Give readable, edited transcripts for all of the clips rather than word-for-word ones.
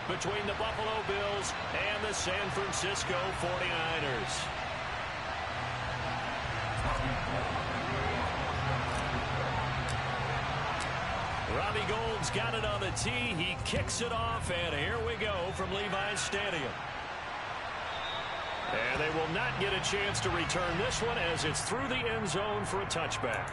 between the Buffalo Bills and the San Francisco 49ers. Robbie Gould's got it on the tee. He kicks it off, and here we go from Levi's Stadium. And they will not get a chance to return this one as it's through the end zone for a touchback.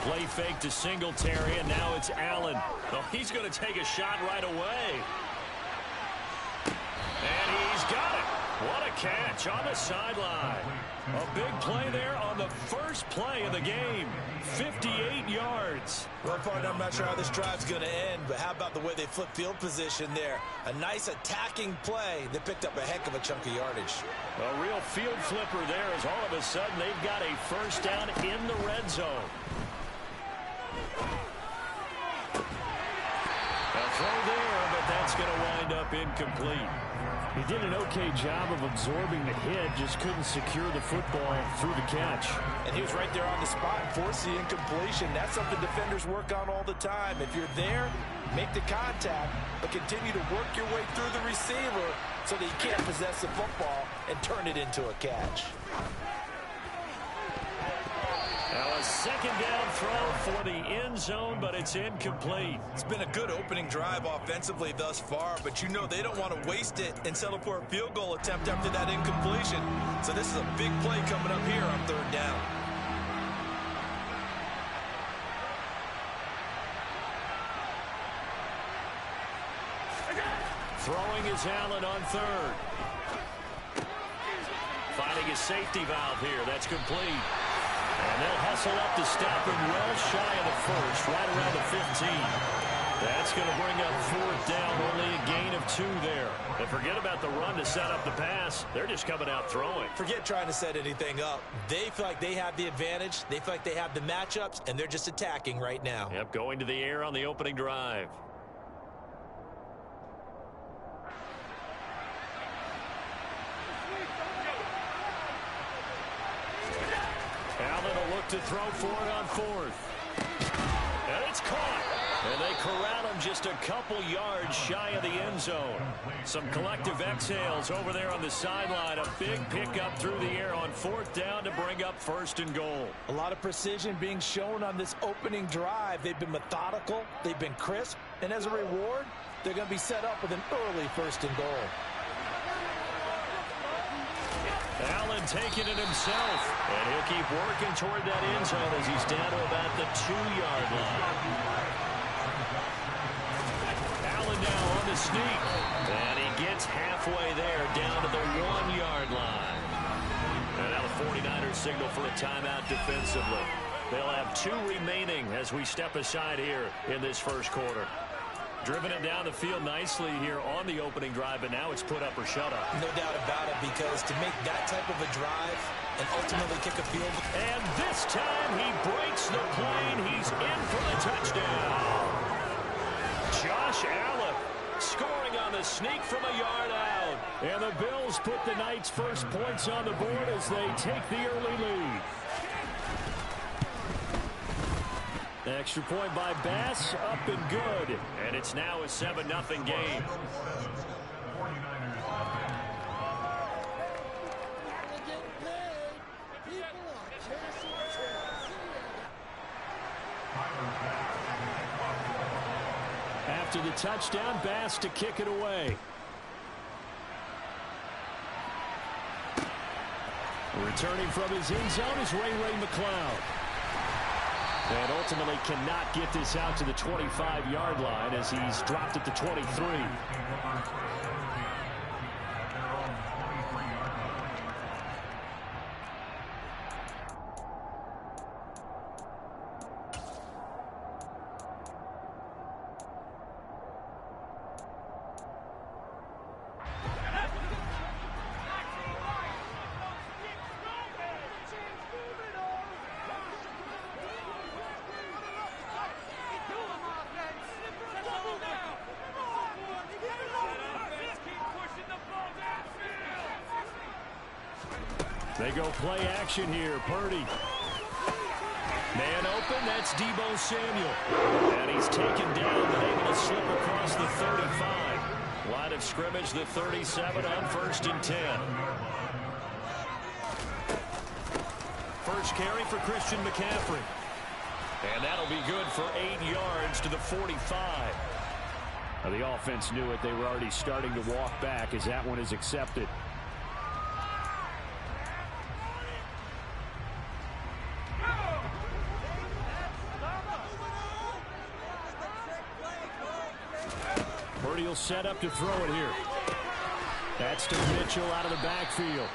Play fake to Singletary, and now it's Allen. Oh, he's going to take a shot right away. And he's got it. What a catch on the sideline. A big play there on the first play of the game. 58 yards. Well, partner, I'm not sure how this drive's going to end, but how about the way they flip field position there? A nice attacking play. They picked up a heck of a chunk of yardage. A real field flipper there as all of a sudden they've got a first down in the red zone. A throw there, but that's going to wind up incomplete. He did an okay job of absorbing the hit, just couldn't secure the football through the catch. And he was right there on the spot and forced the incompletion. That's something defenders work on all the time. If you're there, make the contact, but continue to work your way through the receiver so that you can't possess the football and turn it into a catch. Now a second down throw for the end zone, but it's incomplete. It's been a good opening drive offensively thus far, but you know they don't want to waste it and settle for a field goal attempt after that incompletion. So this is a big play coming up here on third down. Throwing is Allen on third. Finding a safety valve here. That's complete. And they'll hustle up to stop him well shy of the first, right around the 15. That's going to bring up fourth down, only a gain of 2 there. And forget about the run to set up the pass. They're just coming out throwing. Forget trying to set anything up. They feel like they have the advantage. They feel like they have the matchups, and they're just attacking right now. Yep, going to the air on the opening drive. Allen will look to throw for it on fourth. And it's caught. And they corral him just a couple yards shy of the end zone. Some collective exhales over there on the sideline. A big pickup through the air on fourth down to bring up first and goal. A lot of precision being shown on this opening drive. They've been methodical. They've been crisp. And as a reward, they're going to be set up with an early first and goal. Allen taking it himself, and he'll keep working toward that end zone as he's down to about the 2-yard line. Allen now on the sneak, and he gets halfway there down to the 1-yard line. And now the 49ers signal for a timeout defensively. They'll have 2 remaining as we step aside here in this first quarter. Driven it down the field nicely here on the opening drive, but now it's put up or shut up. No doubt about it, because to make that type of a drive and ultimately kick a field. And this time he breaks the plane. He's in for the touchdown. Josh Allen scoring on the sneak from a yard out. And the Bills put the Knights' first points on the board as they take the early lead. Extra point by Bass, up and good. And it's now a 7-0 game. After the touchdown, Bass to kick it away. Returning from his end zone is Ray McCloud. And ultimately cannot get this out to the 25-yard line as he's dropped at the 23. They go play action here. Purdy. Man open, that's Deebo Samuel. And he's taken down, but able to slip across the 35. Line of scrimmage, the 37 on 1st and 10. First carry for Christian McCaffrey. And that'll be good for 8 yards to the 45. Now, the offense knew it. They were already starting to walk back as that one is accepted. Purdy will set up to throw it here. That's to Mitchell out of the backfield.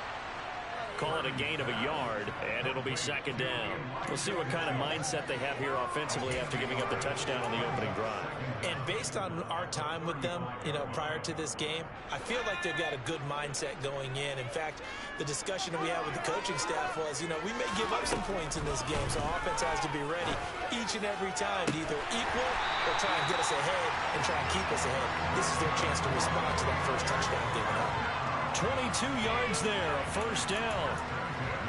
Call it a gain of a yard, and it'll be 2nd down. We'll see what kind of mindset they have here offensively after giving up the touchdown on the opening drive. And based on our time with them, prior to this game, I feel like they've got a good mindset going in. In fact, the discussion that we had with the coaching staff was, we may give up some points in this game, so offense has to be ready each and every time to either equal or try and get us ahead and try and keep us ahead. This is their chance to respond to that first touchdown given up. 22 yards there, a 1st down.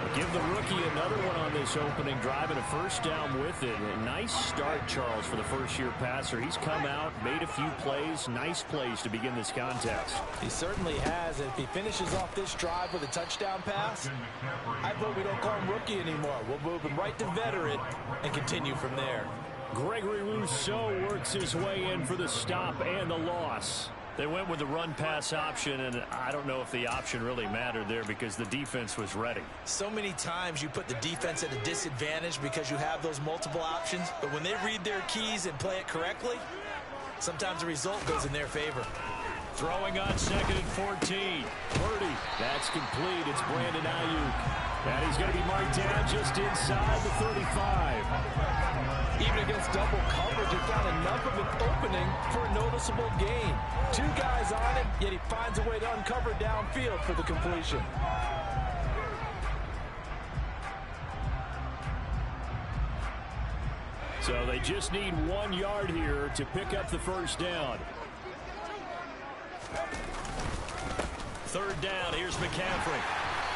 We'll give the rookie another one on this opening drive and a 1st down with it. A nice start, Charles, for the first-year passer. He's come out, made a few plays, nice plays to begin this contest. He certainly has. If he finishes off this drive with a touchdown pass, I vote we don't call him rookie anymore. We'll move him right to veteran and continue from there. Gregory Rousseau works his way in for the stop and the loss. They went with the run-pass option, and I don't know if the option really mattered there because the defense was ready. So many times you put the defense at a disadvantage because you have those multiple options, but when they read their keys and play it correctly, sometimes the result goes in their favor. Throwing on 2nd and 14. Purdy. That's complete. It's Brandon Ayuk. And he's going to be marked down just inside the 35. Even against double coverage, he found enough of an opening for a noticeable gain. 2 guys on him, yet he finds a way to uncover downfield for the completion. So they just need 1 yard here to pick up the 1st down. 3rd down, here's McCaffrey.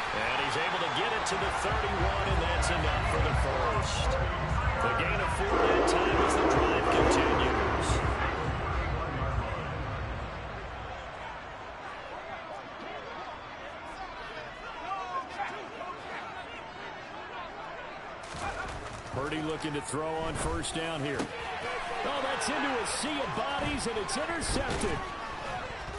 And he's able to get it to the 31, and that's enough for the 1st. The gain of 4 that time as the drive continues. Purdy looking to throw on 1st down here. Oh, that's into a sea of bodies, and it's intercepted.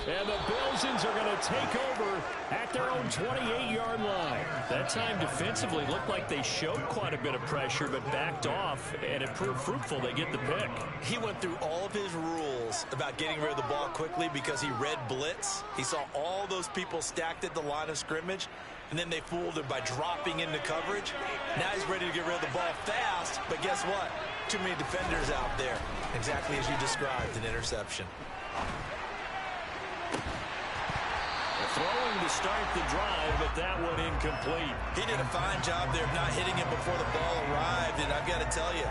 And the Bills are going to take over at their own 28-yard line. That time defensively looked like they showed quite a bit of pressure but backed off, and it proved fruitful. They get the pick. He went through all of his rules about getting rid of the ball quickly because he read blitz. He saw all those people stacked at the line of scrimmage, and then they fooled him by dropping into coverage. Now he's ready to get rid of the ball fast, but guess what? Too many defenders out there. Exactly as you described, an interception. Throwing to start the drive, but that one incomplete. He did a fine job there of not hitting it before the ball arrived, and I've got to tell you,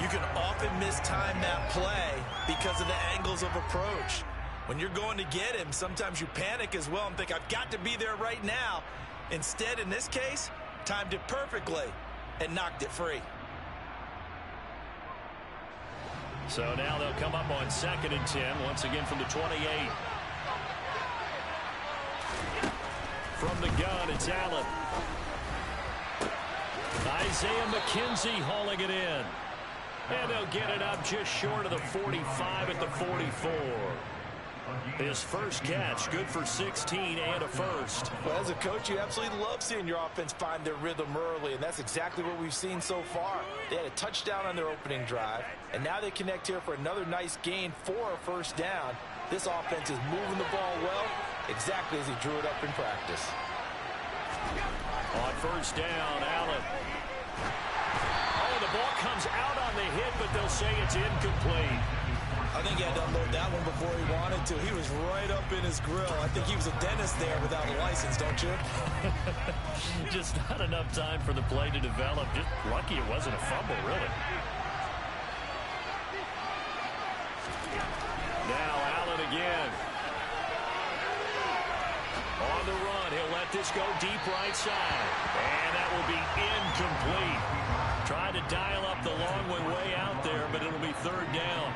you can often mistime that play because of the angles of approach. When you're going to get him, sometimes you panic as well and think, I've got to be there right now. Instead, in this case, timed it perfectly and knocked it free. So now they'll come up on 2nd and 10, once again from the 28. From the gun, it's Allen. Isaiah McKenzie hauling it in. And they'll get it up just short of the 45 at the 44. His first catch, good for 16 and a 1st. Well, as a coach, you absolutely love seeing your offense find their rhythm early, and that's exactly what we've seen so far. They had a touchdown on their opening drive, and now they connect here for another nice gain for a 1st down. This offense is moving the ball well, exactly as he drew it up in practice. On 1st down, Allen. Oh, the ball comes out on the hit, but they'll say it's incomplete. I think he had to unload that one before he wanted to. He was right up in his grill. I think he was a dentist there without a license, don't you? Just not enough time for the play to develop. Just lucky it wasn't a fumble, really. Now Allen again. On the run, he'll let this go deep right side. And that will be incomplete. Tried to dial up the long way out there, but it'll be third down.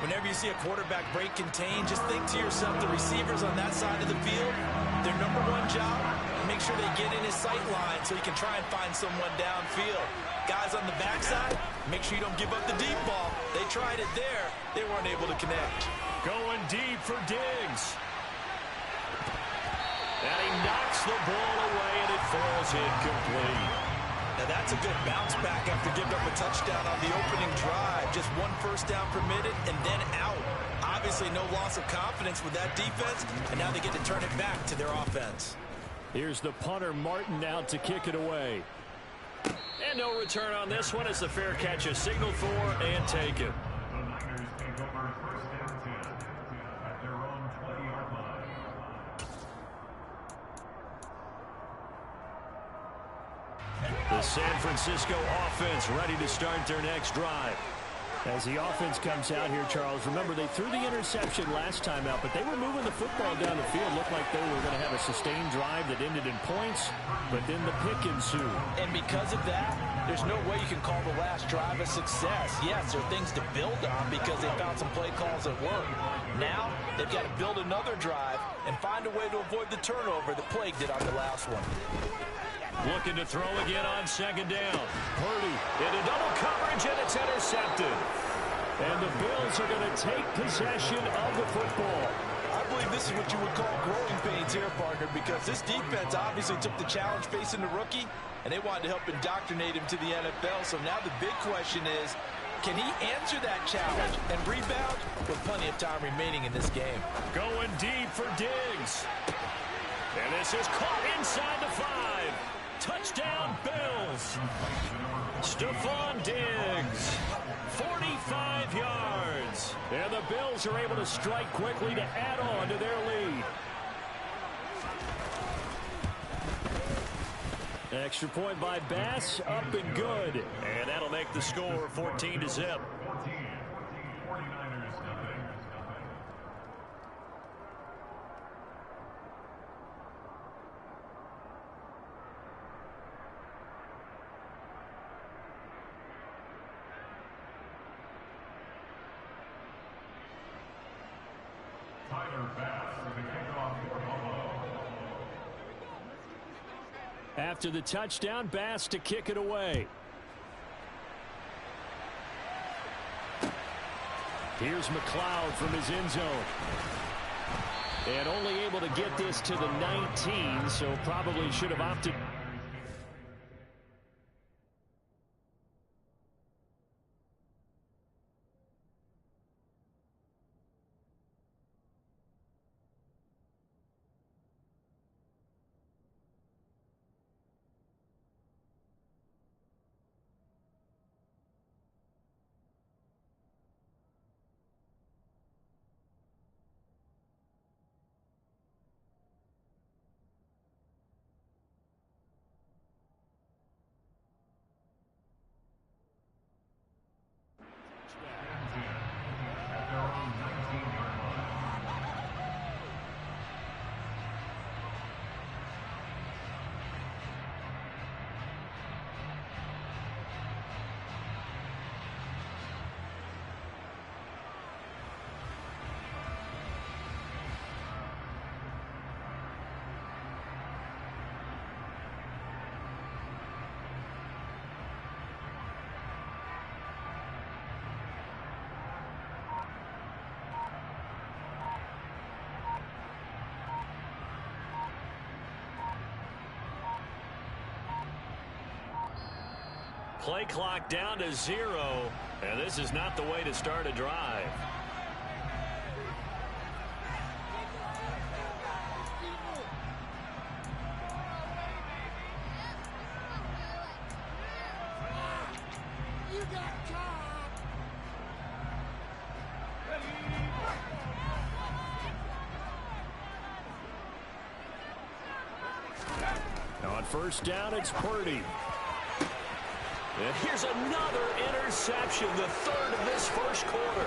Whenever you see a quarterback break contain, just think to yourself, the receivers on that side of the field, their number one job, make sure they get in his sight line so he can try and find someone downfield. Guys on the backside, make sure you don't give up the deep ball. They tried it there. They weren't able to connect. Going deep for Diggs. And he knocks the ball away, and it falls incomplete. Now that's a good bounce back after giving up a touchdown on the opening drive. Just one first down permitted and then out. Obviously no loss of confidence with that defense, and now they get to turn it back to their offense. Here's the punter, Martin, out to kick it away. And no return on this one as the fair catch is signaled for and taken. The San Francisco offense ready to start their next drive. As the offense comes out here, Charles, remember they threw the interception last time out, but they were moving the football down the field. Looked like they were going to have a sustained drive that ended in points, but then the pick ensued. And because of that, there's no way you can call the last drive a success. Yes, there are things to build on because they found some play calls that work. Now, they've got to build another drive and find a way to avoid the turnover that plagued it on the last one. Looking to throw again on second down. Purdy into double coverage, and it's intercepted. And the Bills are going to take possession of the football. I believe this is what you would call growing pains here, partner, because this defense obviously took the challenge facing the rookie, and they wanted to help indoctrinate him to the NFL. So now the big question is, can he answer that challenge and rebound with plenty of time remaining in this game? Going deep for Diggs. And this is caught inside the 5. Touchdown, Bills. Stephon Diggs, 45 yards. And the Bills are able to strike quickly to add on to their lead. Extra point by Bass, up and good. And that'll make the score 14-0. After the touchdown, Bass to kick it away. Here's McLeod from his end zone. And only able to get this to the 19, so probably should have opted. Play clock down to 0, and this is not the way to start a drive. On first down, it's Purdy. And here's another interception, the third of this first quarter.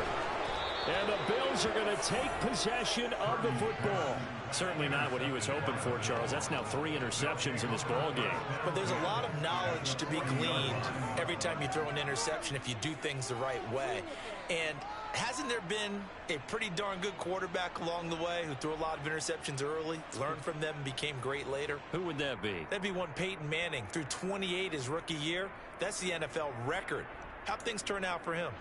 And the Bills are going to take possession of the football. Certainly not what he was hoping for, Charles. That's now 3 interceptions in this ball game. But there's a lot of knowledge to be gleaned every time you throw an interception if you do things the right way. And hasn't there been a pretty darn good quarterback along the way who threw a lot of interceptions early, learned from them, and became great later? Who would that be? That'd be one Peyton Manning. Threw 28 his rookie year. That's the NFL record. How'd things turn out for him?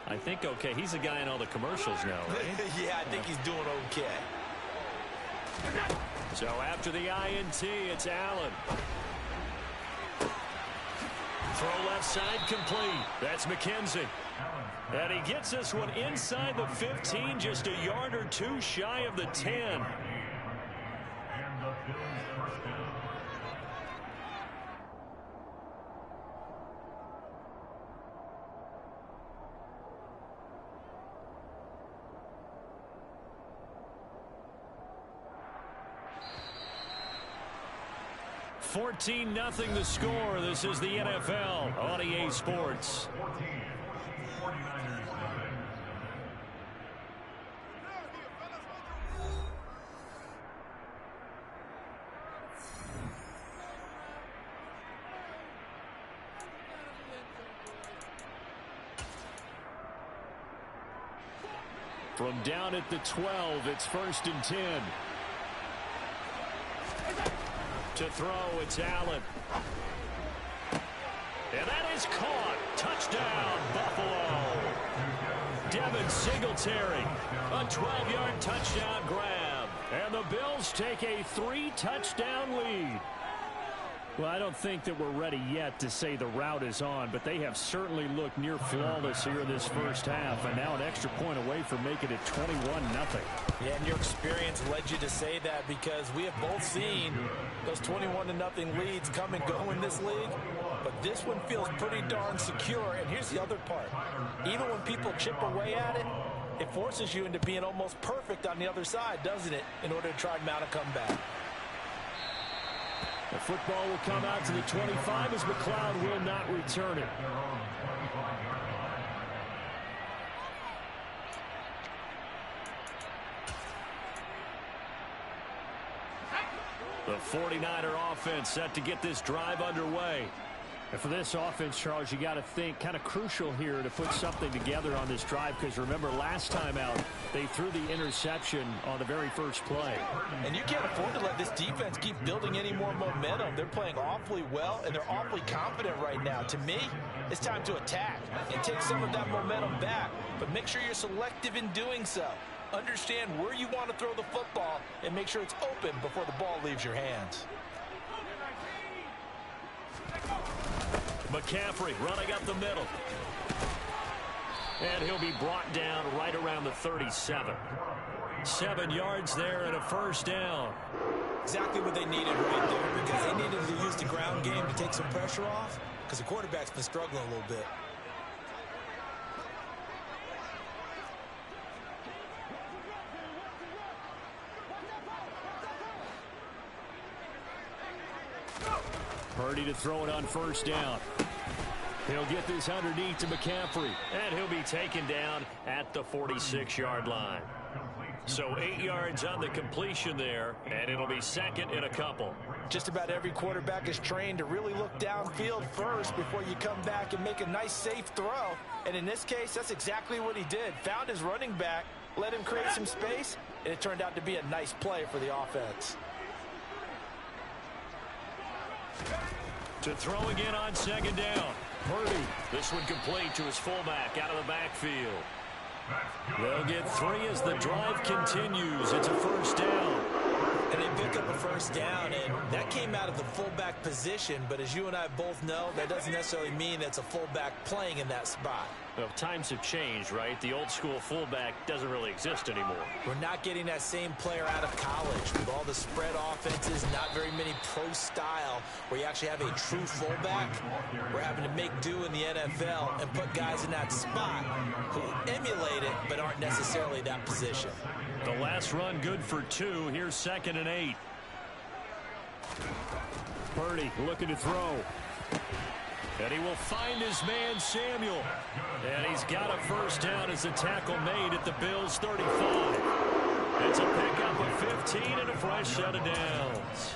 I think okay. He's a guy in all the commercials now, right? Yeah, I think he's doing okay. So after the INT, it's Allen. Throw left side complete. That's McKenzie. And he gets this one inside the 15, just a yard or two shy of the 10. $14-0 the score. This is the NFL on EA Sports. From down at the 12, it's 1st and 10. To throw, it's Allen. And that is caught. Touchdown, Buffalo. Devin Singletary. A 12-yard touchdown grab. And the Bills take a 3-touchdown lead. Well, I don't think that we're ready yet to say the route is on, but they have certainly looked near flawless here in this first half, and now an extra point away from making it 21-0. Yeah, and your experience led you to say that because we have both seen those 21-0 leads come and go in this league, but this one feels pretty darn secure. And here's the other part. Even when people chip away at it, it forces you into being almost perfect on the other side, doesn't it, in order to try and mount a comeback. The football will come out to the 25 as McLeod will not return it. The 49er offense set to get this drive underway. And for this offense, Charles, you got to think kind of crucial here to put something together on this drive, because remember last time out they threw the interception on the very first play. And you can't afford to let this defense keep building any more momentum. They're playing awfully well, and they're awfully confident right now. To me, it's time to attack and take some of that momentum back, but make sure you're selective in doing so. Understand where you want to throw the football and make sure it's open before the ball leaves your hands. McCaffrey running up the middle. And he'll be brought down right around the 37. 7 yards there and a first down. Exactly what they needed right there, because they needed to use the ground game to take some pressure off, because the quarterback's been struggling a little bit. Purdy to throw it on first down. He'll get this underneath to McCaffrey. And he'll be taken down at the 46-yard line. So 8 yards on the completion there, and it'll be second in a couple. Just about every quarterback is trained to really look downfield first before you come back and make a nice, safe throw. And in this case, that's exactly what he did. Found his running back, let him create some space, and it turned out to be a nice play for the offense. To throw again on second down. Purdy. This one complete to his fullback out of the backfield. They'll get 3 as the drive continues. It's a first down. And they pick up a first down, and that came out of the fullback position. But as you and I both know, that doesn't necessarily mean that's a fullback playing in that spot. Well, times have changed, right? The old school fullback doesn't really exist anymore. We're not getting that same player out of college with all the spread offenses, not very many pro style where you actually have a true fullback. We're having to make do in the NFL and put guys in that spot who emulate it but aren't necessarily that position. The last run good for 2. Here's 2nd and 8. Purdy looking to throw. And he will find his man, Samuel. And he's got a first down as the tackle made at the Bills' 35. It's a pickup of 15 and a fresh set of downs.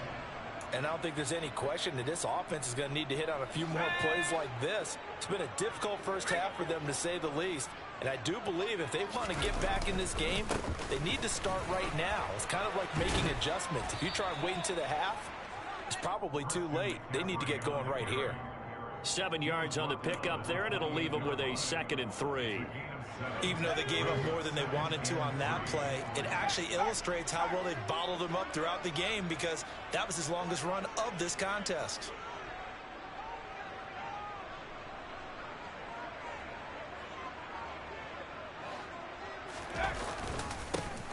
And I don't think there's any question that this offense is going to need to hit on a few more plays like this. It's been a difficult first half for them, to say the least. And I do believe if they want to get back in this game, they need to start right now. It's kind of like making adjustments. If you try and wait until the half, it's probably too late. They need to get going right here. 7 yards on the pickup there, and it'll leave them with a 2nd and 3. Even though they gave up more than they wanted to on that play, it actually illustrates how well they bottled them up throughout the game, because that was his longest run of this contest.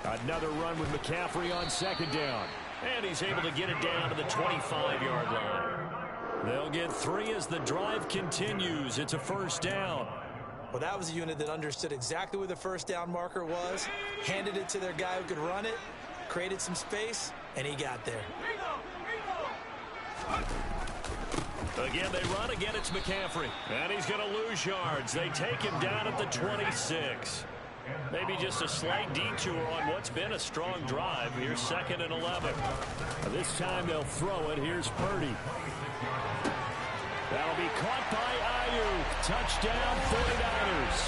Another run with McCaffrey on 2nd down. And he's able to get it down to the 25-yard line. They'll get 3 as the drive continues. It's a first down. Well, that was a unit that understood exactly where the first down marker was, handed it to their guy who could run it, created some space, and he got there. Again, they run. Again, it's McCaffrey. And he's going to lose yards. They take him down at the 26. Maybe just a slight detour on what's been a strong drive. Here's 2nd and 11. This time they'll throw it. Here's Purdy. That'll be caught by Ayuk. Touchdown, 49ers.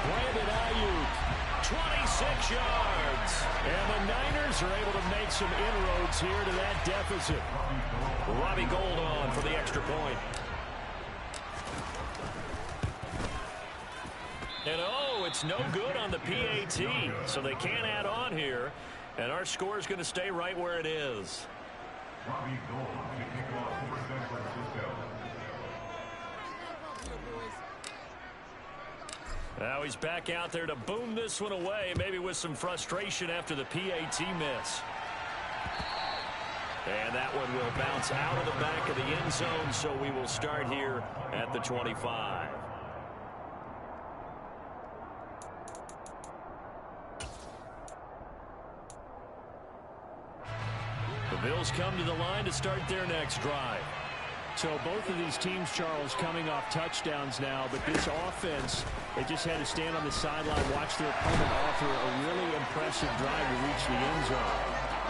Brandon Ayuk, 26 yards. And the Niners are able to make some inroads here to that deficit. Robbie Gould on for the extra point. And oh, it's no good on the PAT, so they can't add on here. And our score is going to stay right where it is. Now he's back out there to boom this one away, maybe with some frustration after the PAT miss. And that one will bounce out of the back of the end zone, so we will start here at the 25. The Bills come to the line to start their next drive. So both of these teams, Charles, coming off touchdowns now, but this offense, they just had to stand on the sideline, watch their opponent offer a really impressive drive to reach the end zone.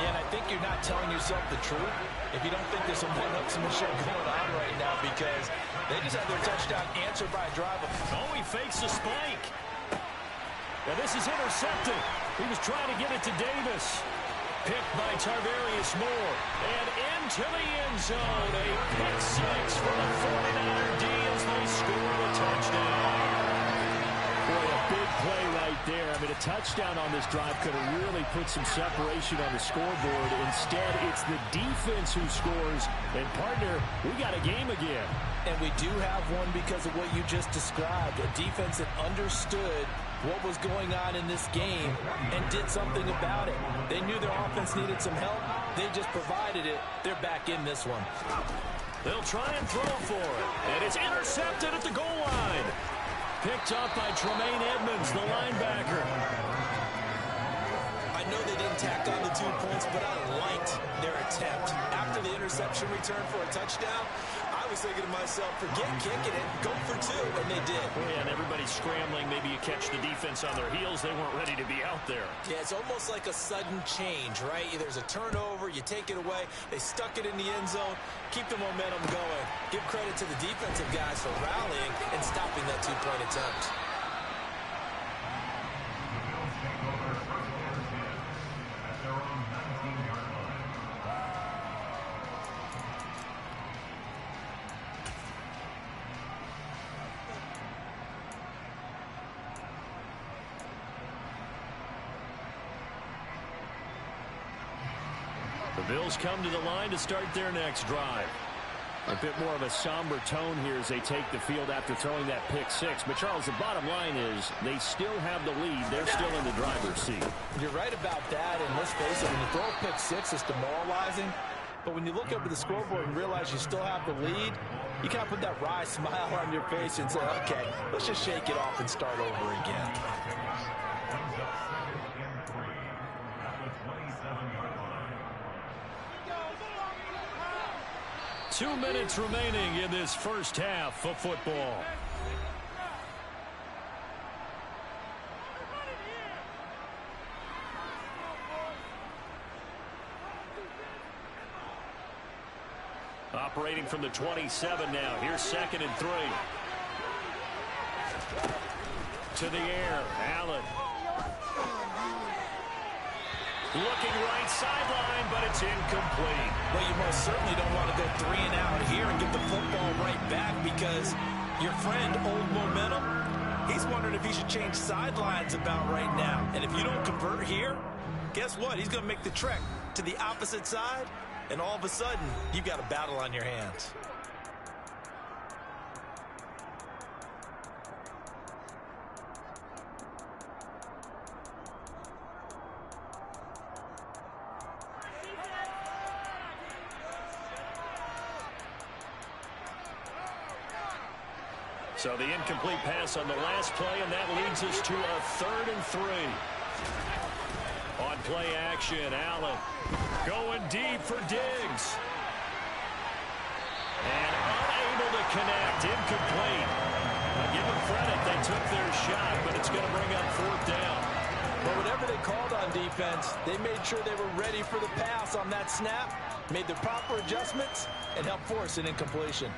Yeah, and I think you're not telling yourself the truth if you don't think there's some one-upsmanship going on right now, because they just had their touchdown answered by a drive. Oh, he fakes the spike. Now this is intercepted. He was trying to get it to Davis. Picked by Tarvarius Moore. And into the end zone. A pick six for the 49er D as they score a touchdown. Boy, a big play right there. I mean, a touchdown on this drive could have really put some separation on the scoreboard. Instead, it's the defense who scores. And, partner, we got a game again. And we do have one because of what you just described. A defense that understood what was going on in this game and did something about it. They knew their offense needed some help. They just provided it. They're back in this one. They'll try and throw for it. And it's intercepted at the goal line. Picked up by Tremaine Edmonds, the linebacker. I know they didn't tack on the 2 points, but I liked their attempt. After the interception return for a touchdown, I was thinking to myself, forget kicking it, go for 2, and they did. Oh, yeah, and everybody's scrambling. Maybe you catch the defense on their heels. They weren't ready to be out there. Yeah, it's almost like a sudden change, right? There's a turnover, you take it away, they stuck it in the end zone, keep the momentum going. Give credit to the defensive guys for rallying and stopping that 2-point attempt. The Bills come to the line to start their next drive. A bit more of a somber tone here as they take the field after throwing that pick six. But, Charles, the bottom line is they still have the lead. They're still in the driver's seat. You're right about that, and let's face it, when you throw a pick six, it's demoralizing. But when you look up at the scoreboard and realize you still have the lead, you kind of put that wry smile on your face and say, okay, let's just shake it off and start over again. 2 minutes remaining in this first half of football. Operating from the 27 now. Here's 2nd and 3. To the air. Allen. Looking right sideline, but it's incomplete. Well, you most certainly don't want to go 3 and out here and get the football right back because your friend, Old Momentum, he's wondering if he should change sidelines about right now. And if you don't convert here, guess what? He's going to make the trek to the opposite side, and all of a sudden, you've got a battle on your hands. So the incomplete pass on the last play, and that leads us to a 3rd and 3. On play action, Allen going deep for Diggs. And unable to connect, incomplete. Now give them credit, they took their shot, but it's going to bring up 4th down. But whatever they called on defense, they made sure they were ready for the pass on that snap, made the proper adjustments, and helped force an incompletion.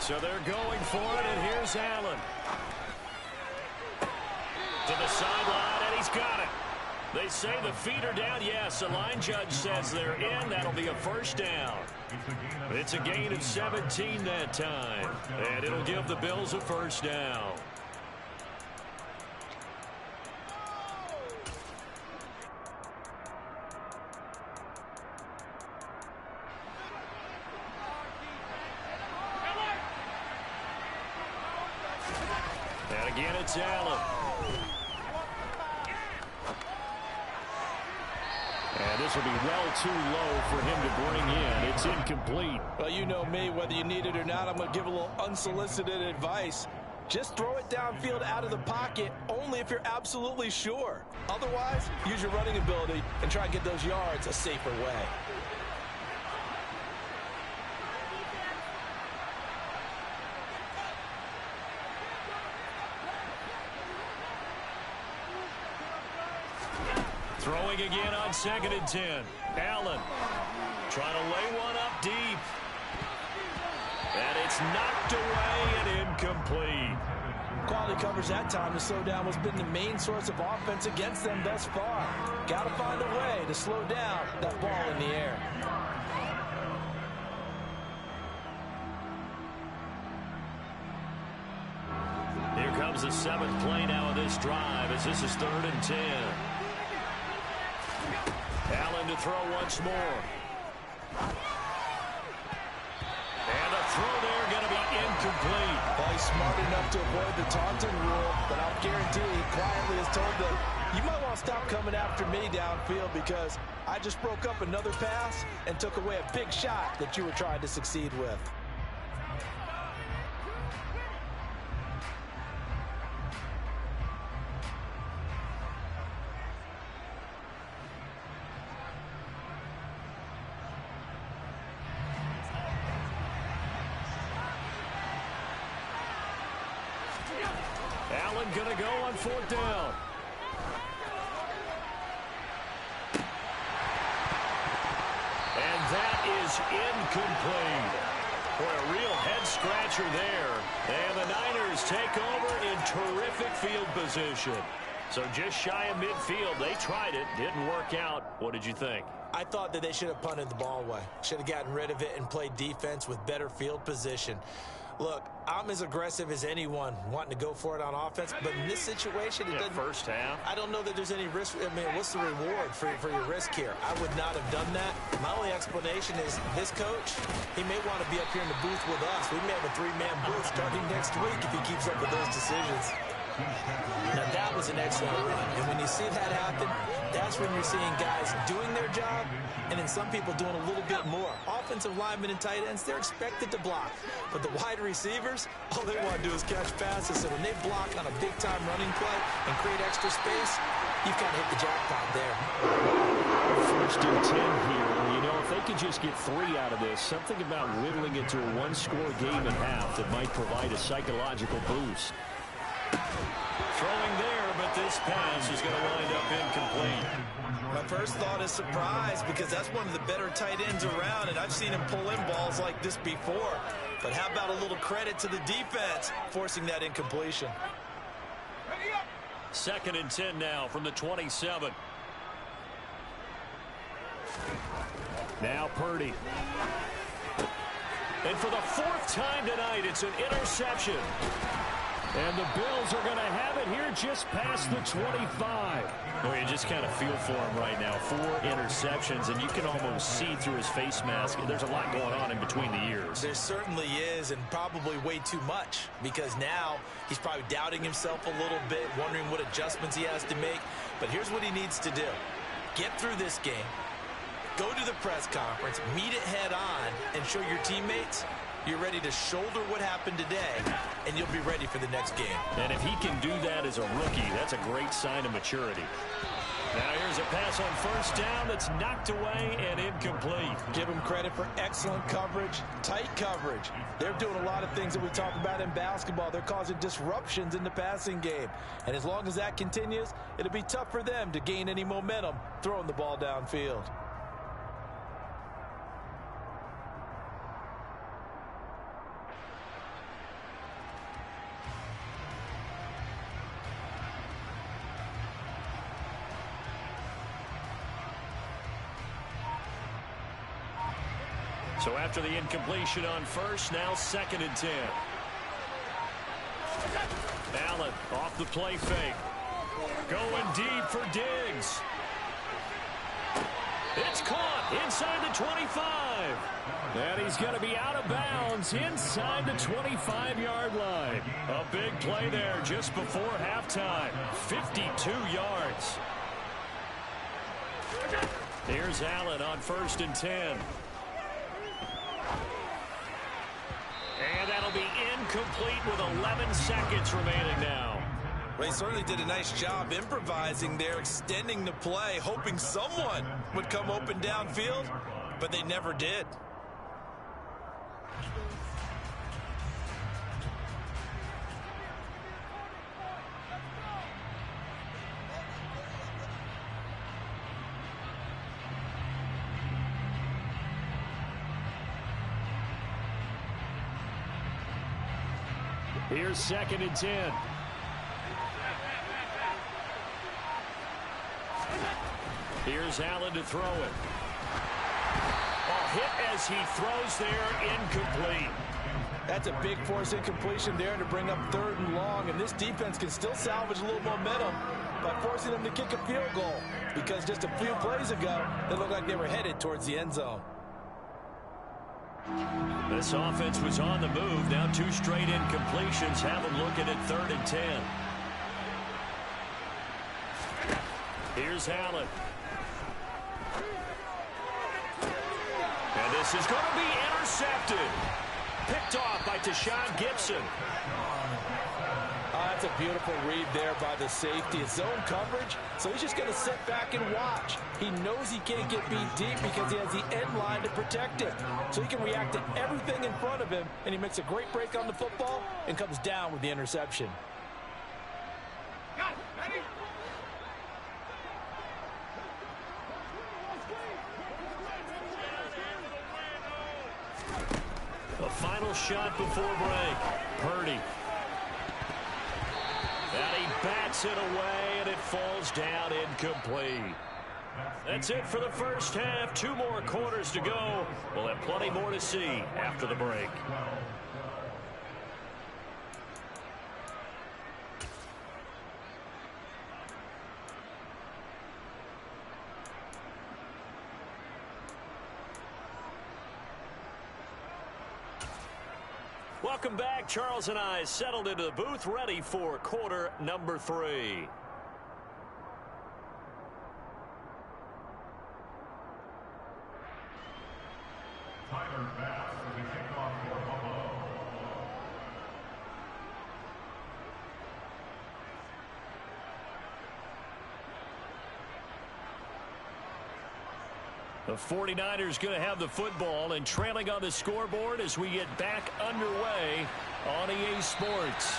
So they're going for it, and here's Allen. To the sideline, and he's got it. They say the feet are down. Yes, the line judge says they're in. That'll be a 1st down. It's a gain of 17 that time, and it'll give the Bills a 1st down. And again, it's Allen. And this will be well too low for him to bring in. It's incomplete. Well, you know me, whether you need it or not, I'm going to give a little unsolicited advice. Just throw it downfield out of the pocket only if you're absolutely sure. Otherwise, use your running ability and try and get those yards a safer way. Throwing again on 2nd and 10. Allen trying to lay one up deep. And it's knocked away and incomplete. Quality coverage that time to slow down what's been the main source of offense against them thus far. Got to find a way to slow down that ball in the air. Here comes the 7th play now of this drive as this is 3rd and 10. Allen to throw once more. And a throw there going to be incomplete. Well, he's smart enough to avoid the taunting rule, but I'll guarantee he quietly has told them, you might want to stop coming after me downfield because I just broke up another pass and took away a big shot that you were trying to succeed with. Allen going to go on 4th down. And that is incomplete. Boy, a real head-scratcher there. And the Niners take over in terrific field position. So just shy of midfield. They tried it. Didn't work out. What did you think? I thought that they should have punted the ball away. Should have gotten rid of it and played defense with better field position. Look, I'm as aggressive as anyone wanting to go for it on offense, but in this situation, it doesn't. First half. I don't know that there's any risk. I mean, what's the reward for your risk here? I would not have done that. My only explanation is this coach, he may want to be up here in the booth with us. We may have a 3-man booth starting next week if he keeps up with those decisions. Now, that was an excellent run. And when you see that happen, that's when you're seeing guys doing their job and then some people doing a little bit more. Offensive linemen and tight ends, they're expected to block. But the wide receivers, all they want to do is catch passes. So when they block on a big-time running play and create extra space, you've kind of hit the jackpot there. First and 10 here. You know, if they could just get 3 out of this, something about whittling it to a one-score game at half that might provide a psychological boost. Throwing there, but this pass is going to wind up incomplete. My first thought is surprise because that's one of the better tight ends around, and I've seen him pull in balls like this before. But how about a little credit to the defense forcing that incompletion? Second and 10 now from the 27. Now Purdy. And for the 4th time tonight, it's an interception. And the Bills are going to have it here just past the 25. Well, you just kind of feel for him right now. 4 interceptions, and you can almost see through his face mask. There's a lot going on in between the ears. There certainly is, and probably way too much, because now he's probably doubting himself a little bit, wondering what adjustments he has to make. But here's what he needs to do. Get through this game, go to the press conference, meet it head on, and show your teammates you're ready to shoulder what happened today, and you'll be ready for the next game. And if he can do that as a rookie, that's a great sign of maturity. Now here's a pass on first down that's knocked away and incomplete. Give him credit for excellent coverage, tight coverage. They're doing a lot of things that we talk about in basketball. They're causing disruptions in the passing game. And as long as that continues, it'll be tough for them to gain any momentum throwing the ball downfield. So after the incompletion on first, now second and 10. Allen off the play fake. Going deep for Diggs. It's caught inside the 25. And he's going to be out of bounds inside the 25-yard line. A big play there just before halftime. 52 yards. Here's Allen on first and 10. And that'll be incomplete with 11 seconds remaining now. Well, he certainly did a nice job improvising there, extending the play, hoping someone would come open downfield, but they never did. Here's second and 10. Here's Allen to throw it. A hit as he throws there, incomplete. That's a big force incompletion there to bring up 3rd and long, and this defense can still salvage a little momentum by forcing them to kick a field goal, because just a few plays ago, they looked like they were headed towards the end zone. This offense was on the move. Now 2 straight incompletions have them looking at 3rd and 10. Here's Allen. And this is going to be intercepted. Picked off by Tashawn Gibson. That's a beautiful read there by the safety. It's zone coverage, so he's just going to sit back and watch. He knows he can't get beat deep because he has the end line to protect him. So he can react to everything in front of him, and he makes a great break on the football and comes down with the interception. A final shot before break. Purdy. And he bats it away, and it falls down incomplete. That's it for the first half. 2 more quarters to go. We'll have plenty more to see after the break. Welcome back. Charles and I settled into the booth, ready for quarter number 3. Tyler Bass for the kickoff for Buffalo. The 49ers going to have the football and trailing on the scoreboard as we get back underway on EA Sports.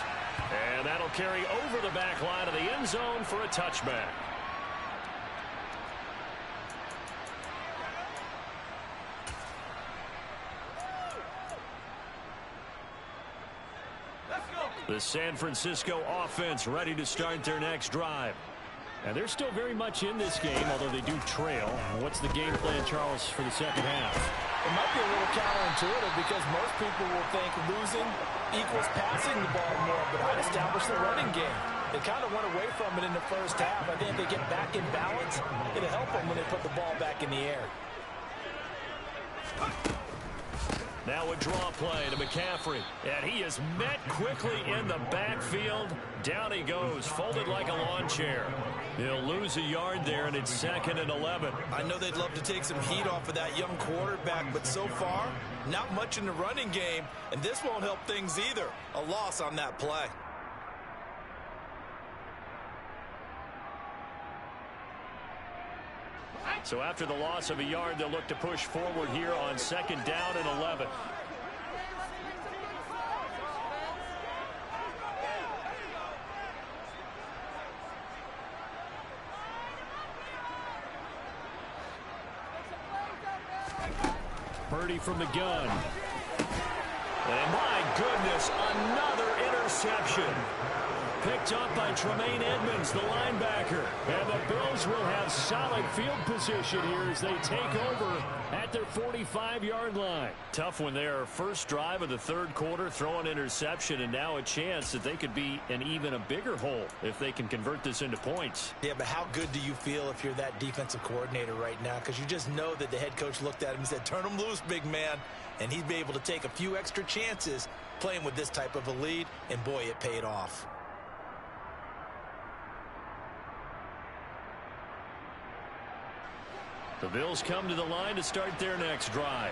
And that'll carry over the back line of the end zone for a touchback. The San Francisco offense ready to start their next drive. And they're still very much in this game, although they do trail. What's the game plan, Charles, for the second half? It might be a little counterintuitive because most people will think losing equals passing the ball more, but I'd establish the running game. They kind of went away from it in the first half. I think if they get back in balance, it'll help them when they put the ball back in the air. Now a draw play to McCaffrey. And he is met quickly in the backfield. Down he goes, folded like a lawn chair. He'll lose a yard there, and it's 2nd and 11. I know they'd love to take some heat off of that young quarterback, but so far, not much in the running game, and this won't help things either. A loss on that play. So after the loss of a yard, they'll look to push forward here on 2nd down and 11. Purdy from the gun. And my goodness, another interception. Picked up by Tremaine Edmonds, the linebacker. And the Bills will have solid field position here as they take over at their 45-yard line. Tough one there. First drive of the third quarter, throw an interception, and now a chance that they could be in even a bigger hole if they can convert this into points. Yeah, but how good do you feel if you're that defensive coordinator right now? Because you just know that the head coach looked at him and said, turn him loose, big man. And he'd be able to take a few extra chances playing with this type of a lead, and boy, it paid off. The Bills come to the line to start their next drive.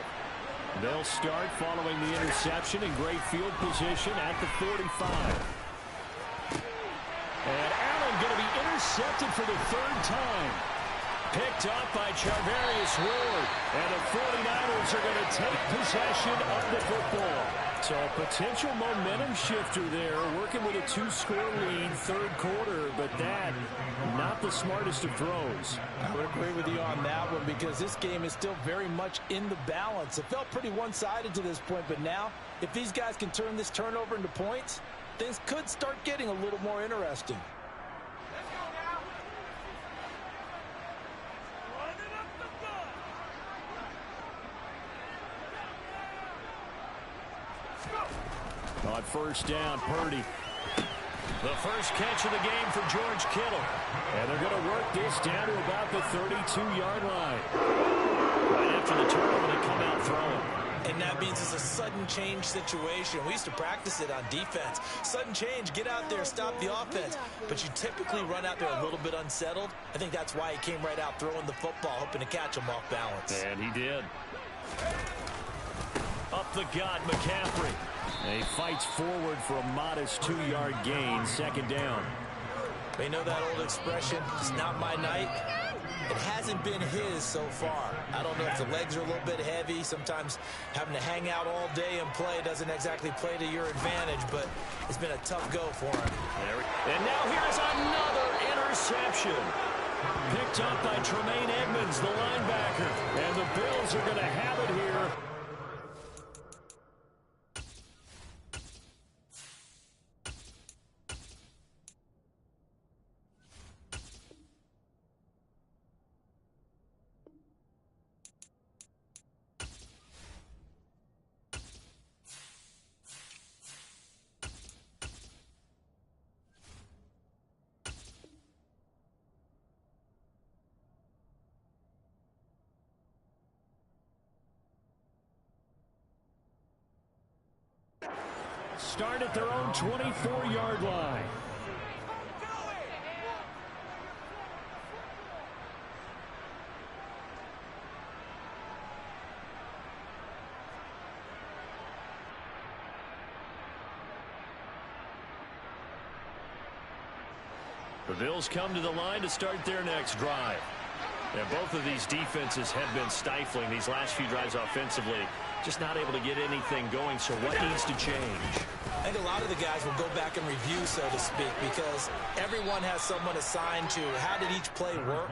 They'll start following the interception in great field position at the 45. And Allen going to be intercepted for the 3rd time. Picked up by Charvarius Ward. And the 49ers are going to take possession of the football. So a potential momentum shifter there, working with a 2-score lead, third quarter, but that, not the smartest of throws. I would agree with you on that one because this game is still very much in the balance. It felt pretty one-sided to this point, but now, if these guys can turn this turnover into points, things could start getting a little more interesting. On first down, Purdy. The first catch of the game for George Kittle. And they're going to work this down to about the 32-yard line. Right after the turnover, they come out throwing. And that means it's a sudden change situation. We used to practice it on defense. Sudden change, get out there, stop the offense. But you typically run out there a little bit unsettled. I think that's why he came right out throwing the football, hoping to catch him off balance. And he did. Up the gut, McCaffrey. And he fights forward for a modest 2-yard gain, 2nd down. They know that old expression, it's not my night. It hasn't been his so far. I don't know if the legs are a little bit heavy. Sometimes having to hang out all day and play doesn't exactly play to your advantage, but it's been a tough go for him. And now here's another interception. Picked up by Tremaine Edmonds, the linebacker. And the Bills are going to have it here. Start at their own 24-yard line. The Bills come to the line to start their next drive. And both of these defenses have been stifling these last few drives offensively. Just not able to get anything going, so what needs to change? I think a lot of the guys will go back and review, so to speak, because everyone has someone assigned to how did each play work.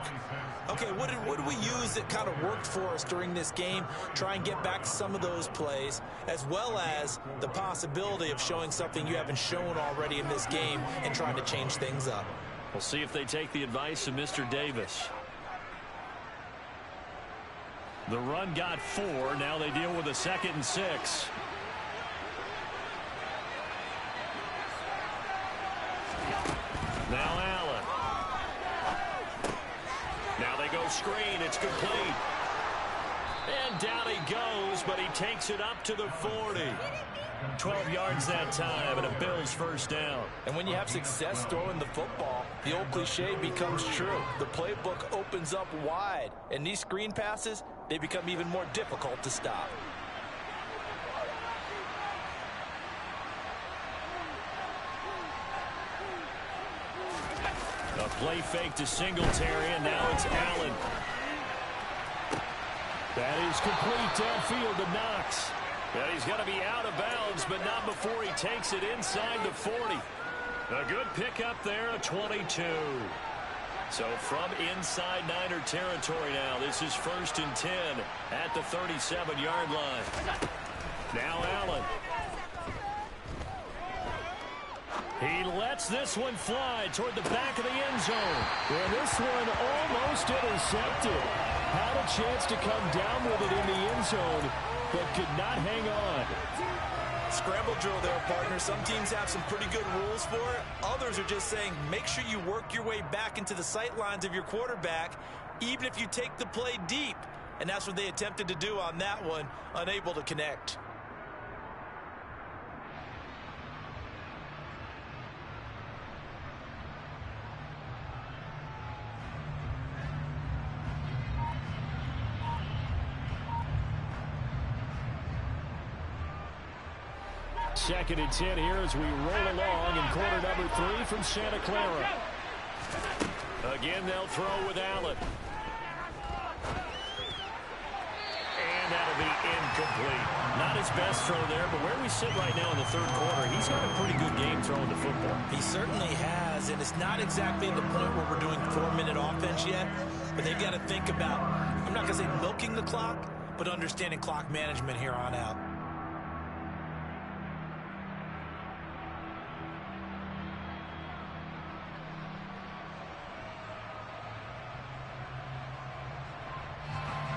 Okay, what did we use that kind of worked for us during this game? Try and get back to some of those plays, as well as the possibility of showing something you haven't shown already in this game and trying to change things up. We'll see if they take the advice of Mr. Davis. The run got 4. Now they deal with a 2nd and 6. Now Allen. Now they go screen. It's complete. And down he goes, but he takes it up to the 40. 12 yards that time, and a Bills first down. And when you have success throwing the football, the old cliche becomes true. The playbook opens up wide, and these screen passes, they become even more difficult to stop. A play fake to Singletary, and now it's Allen. That is complete downfield to Knox. Yeah, he's going to be out of bounds, but not before he takes it inside the 40. A good pickup there, a 22. So from inside Niner territory now, this is 1st and 10 at the 37-yard line. Now Allen. He lets this one fly toward the back of the end zone. And this one almost intercepted. Had a chance to come down with it in the end zone, but could not hang on. Scramble drill there, partner. Some teams have some pretty good rules for it. Others are just saying make sure you work your way back into the sight lines of your quarterback, even if you take the play deep. And that's what they attempted to do on that one, unable to connect. Second and 10 here as we roll along in quarter number 3 from Santa Clara. Again, they'll throw with Allen. And that'll be incomplete. Not his best throw there, but where we sit right now in the 3rd quarter, he's got a pretty good game throwing the football. He certainly has, and it's not exactly at the point where we're doing 4-minute offense yet, but they've got to think about, I'm not going to say milking the clock, but understanding clock management here on out.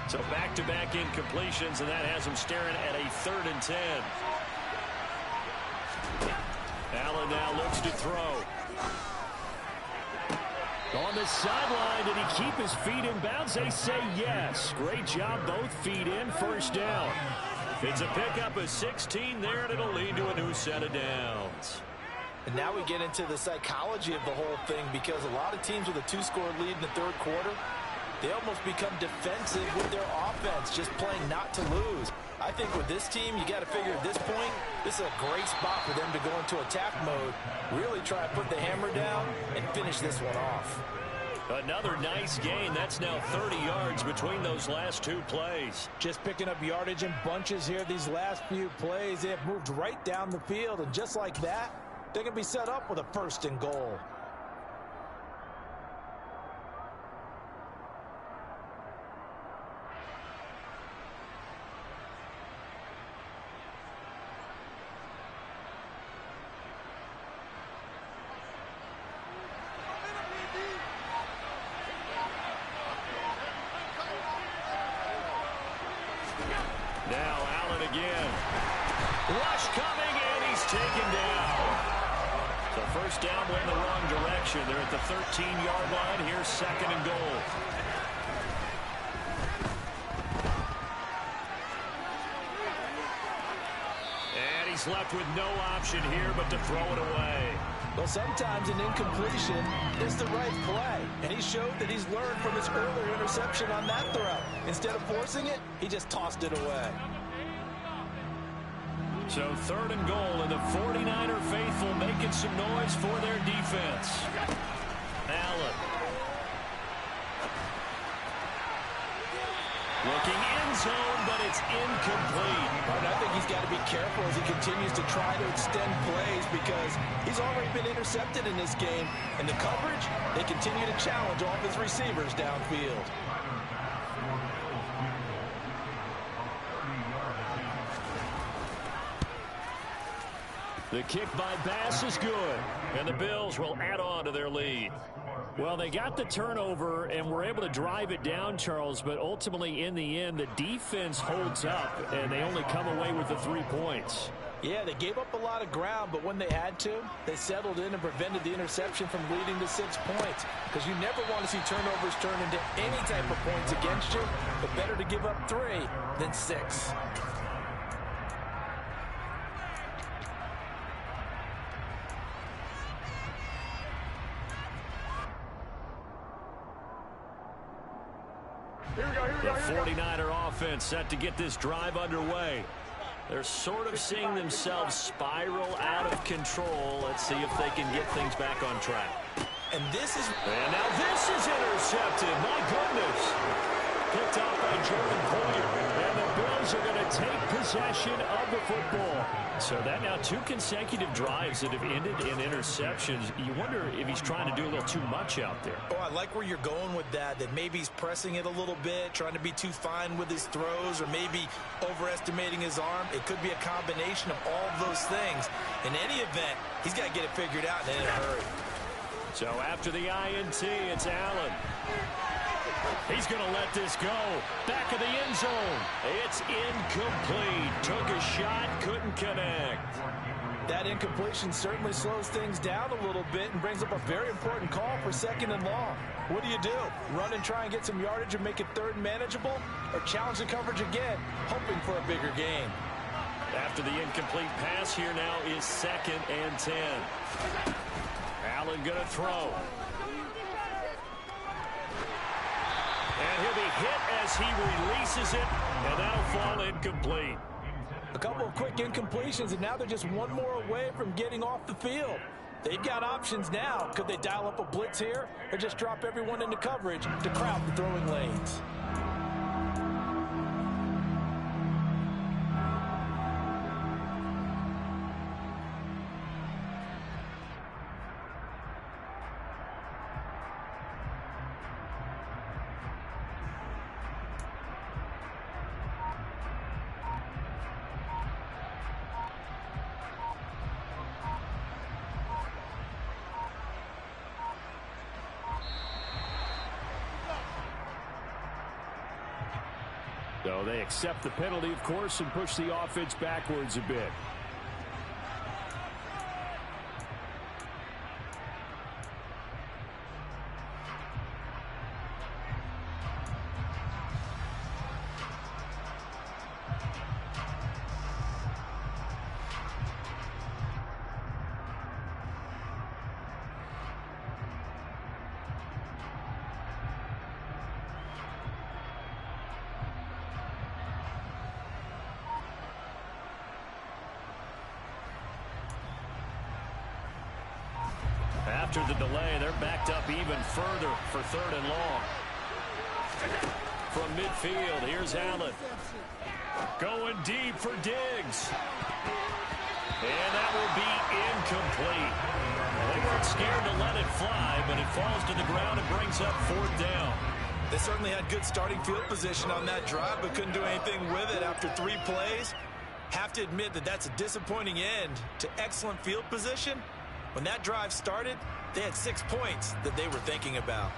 So back-to-back incompletions, and that has him staring at a 3rd and 10. Allen now looks to throw. On the sideline, did he keep his feet in bounds? They say yes. Great job, both feet in, first down. It's a pickup of 16 there, and it'll lead to a new set of downs. And now we get into the psychology of the whole thing, because a lot of teams with a 2-score lead in the 3rd quarter, they almost become defensive with their offense, just playing not to lose. I think with this team, you got to figure at this point, this is a great spot for them to go into attack mode, really try to put the hammer down and finish this one off. Another nice gain. That's now 30 yards between those last 2 plays. Just picking up yardage in bunches here these last few plays. They have moved right down the field, and just like that, they're going to be set up with a 1st and goal. Now Allen again. Rush coming, and he's taken down. So first down went in the wrong direction. They're at the 13-yard line. Here's 2nd and goal. And he's he's left with no option here but to throw it away. Well, sometimes an incompletion is the right play, and he showed that he's learned from his earlier interception on that throw. Instead of forcing it, he just tossed it away. So 3rd and goal, and the 49er faithful making some noise for their defense. Allen. Looking end zone, but it's incomplete. And I think he's got to be careful as he continues to try to extend plays because he's already been intercepted in this game. And the coverage, they continue to challenge all of his receivers downfield. The kick by Bass is good, and the Bills will add on to their lead. Well, they got the turnover and were able to drive it down, Charles, but ultimately in the end, the defense holds up, and they only come away with the 3 points. Yeah, they gave up a lot of ground, but when they had to, they settled in and prevented the interception from leading to 6 points. Because you never want to see turnovers turn into any type of points against you, but better to give up 3 than 6. The 49er offense set to get this drive underway. They're sort of seeing themselves spiral out of control. Let's see if they can get things back on track. And now this is intercepted. My goodness. Picked off by Jordan Poyer. And the Bills are going to take possession of the football. So that now 2 consecutive drives that have ended in interceptions. You wonder if he's trying to do a little too much out there. Oh, I like where you're going with that maybe he's pressing it a little bit, trying to be too fine with his throws, or maybe overestimating his arm. It could be a combination of all of those things. In any event, he's got to get it figured out in a hurry. So after the INT, it's Allen. He's going to let this go. Back of the end zone. It's incomplete. Took a shot, couldn't connect. That incompletion certainly slows things down a little bit and brings up a very important call for 2nd and long. What do you do? Run and try and get some yardage and make it 3rd and manageable? Or challenge the coverage again, hoping for a bigger gain? After the incomplete pass, here now is 2nd and 10. Allen going to throw. And he'll be hit as he releases it, and that'll fall incomplete. A couple of quick incompletions, and now they're just one more away from getting off the field. They've got options now. Could they dial up a blitz here, or just drop everyone into coverage to crowd the throwing lanes? So they accept the penalty, of course, and push the offense backwards a bit. After the delay, they're backed up even further for 3rd and long. From midfield, here's Allen. Going deep for Diggs. And that will be incomplete. They weren't scared to let it fly, but it falls to the ground and brings up 4th down. They certainly had good starting field position on that drive, but couldn't do anything with it after 3 plays. Have to admit that that's a disappointing end to excellent field position. When that drive started, they had 6 points that they were thinking about.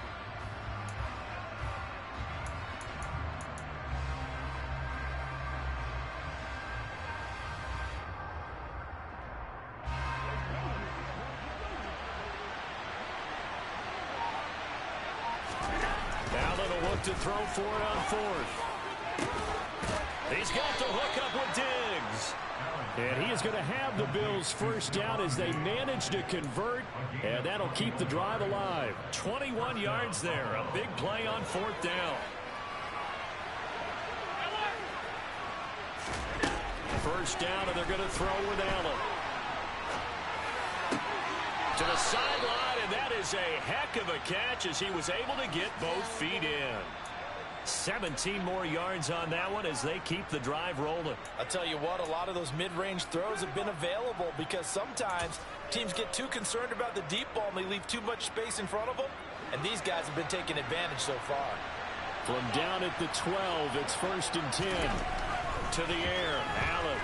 Allen will look to throw for it on 4th. He's got the hook up with Diggs. And he is going to have the Bills first down as they manage to convert, and that'll keep the drive alive. 21 yards there, a big play on 4th down. First down, and they're going to throw with Allen. To the sideline, and that is a heck of a catch as he was able to get both feet in. 17 more yards on that one as they keep the drive rolling. I'll tell you what, a lot of those mid-range throws have been available because sometimes teams get too concerned about the deep ball and they leave too much space in front of them, and these guys have been taking advantage so far. From down at the 12, it's 1st and 10. To the air, Allen.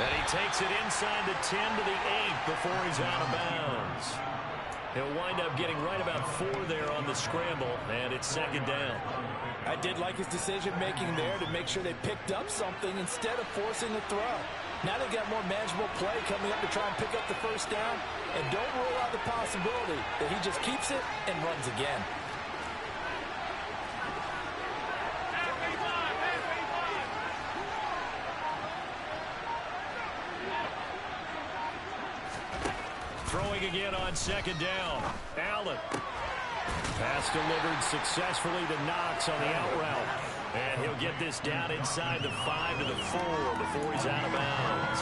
And he takes it inside the 10 to the 8 before he's out of bounds. He'll wind up getting right about 4 there on the scramble, and it's 2nd down. I did like his decision-making there to make sure they picked up something instead of forcing a throw. Now they've got more manageable play coming up to try and pick up the first down, and don't rule out the possibility that he just keeps it and runs again. Throwing again on 2nd down. Allen. Pass delivered successfully to Knox on the out route. And he'll get this down inside the 5 to the 4 before he's out of bounds.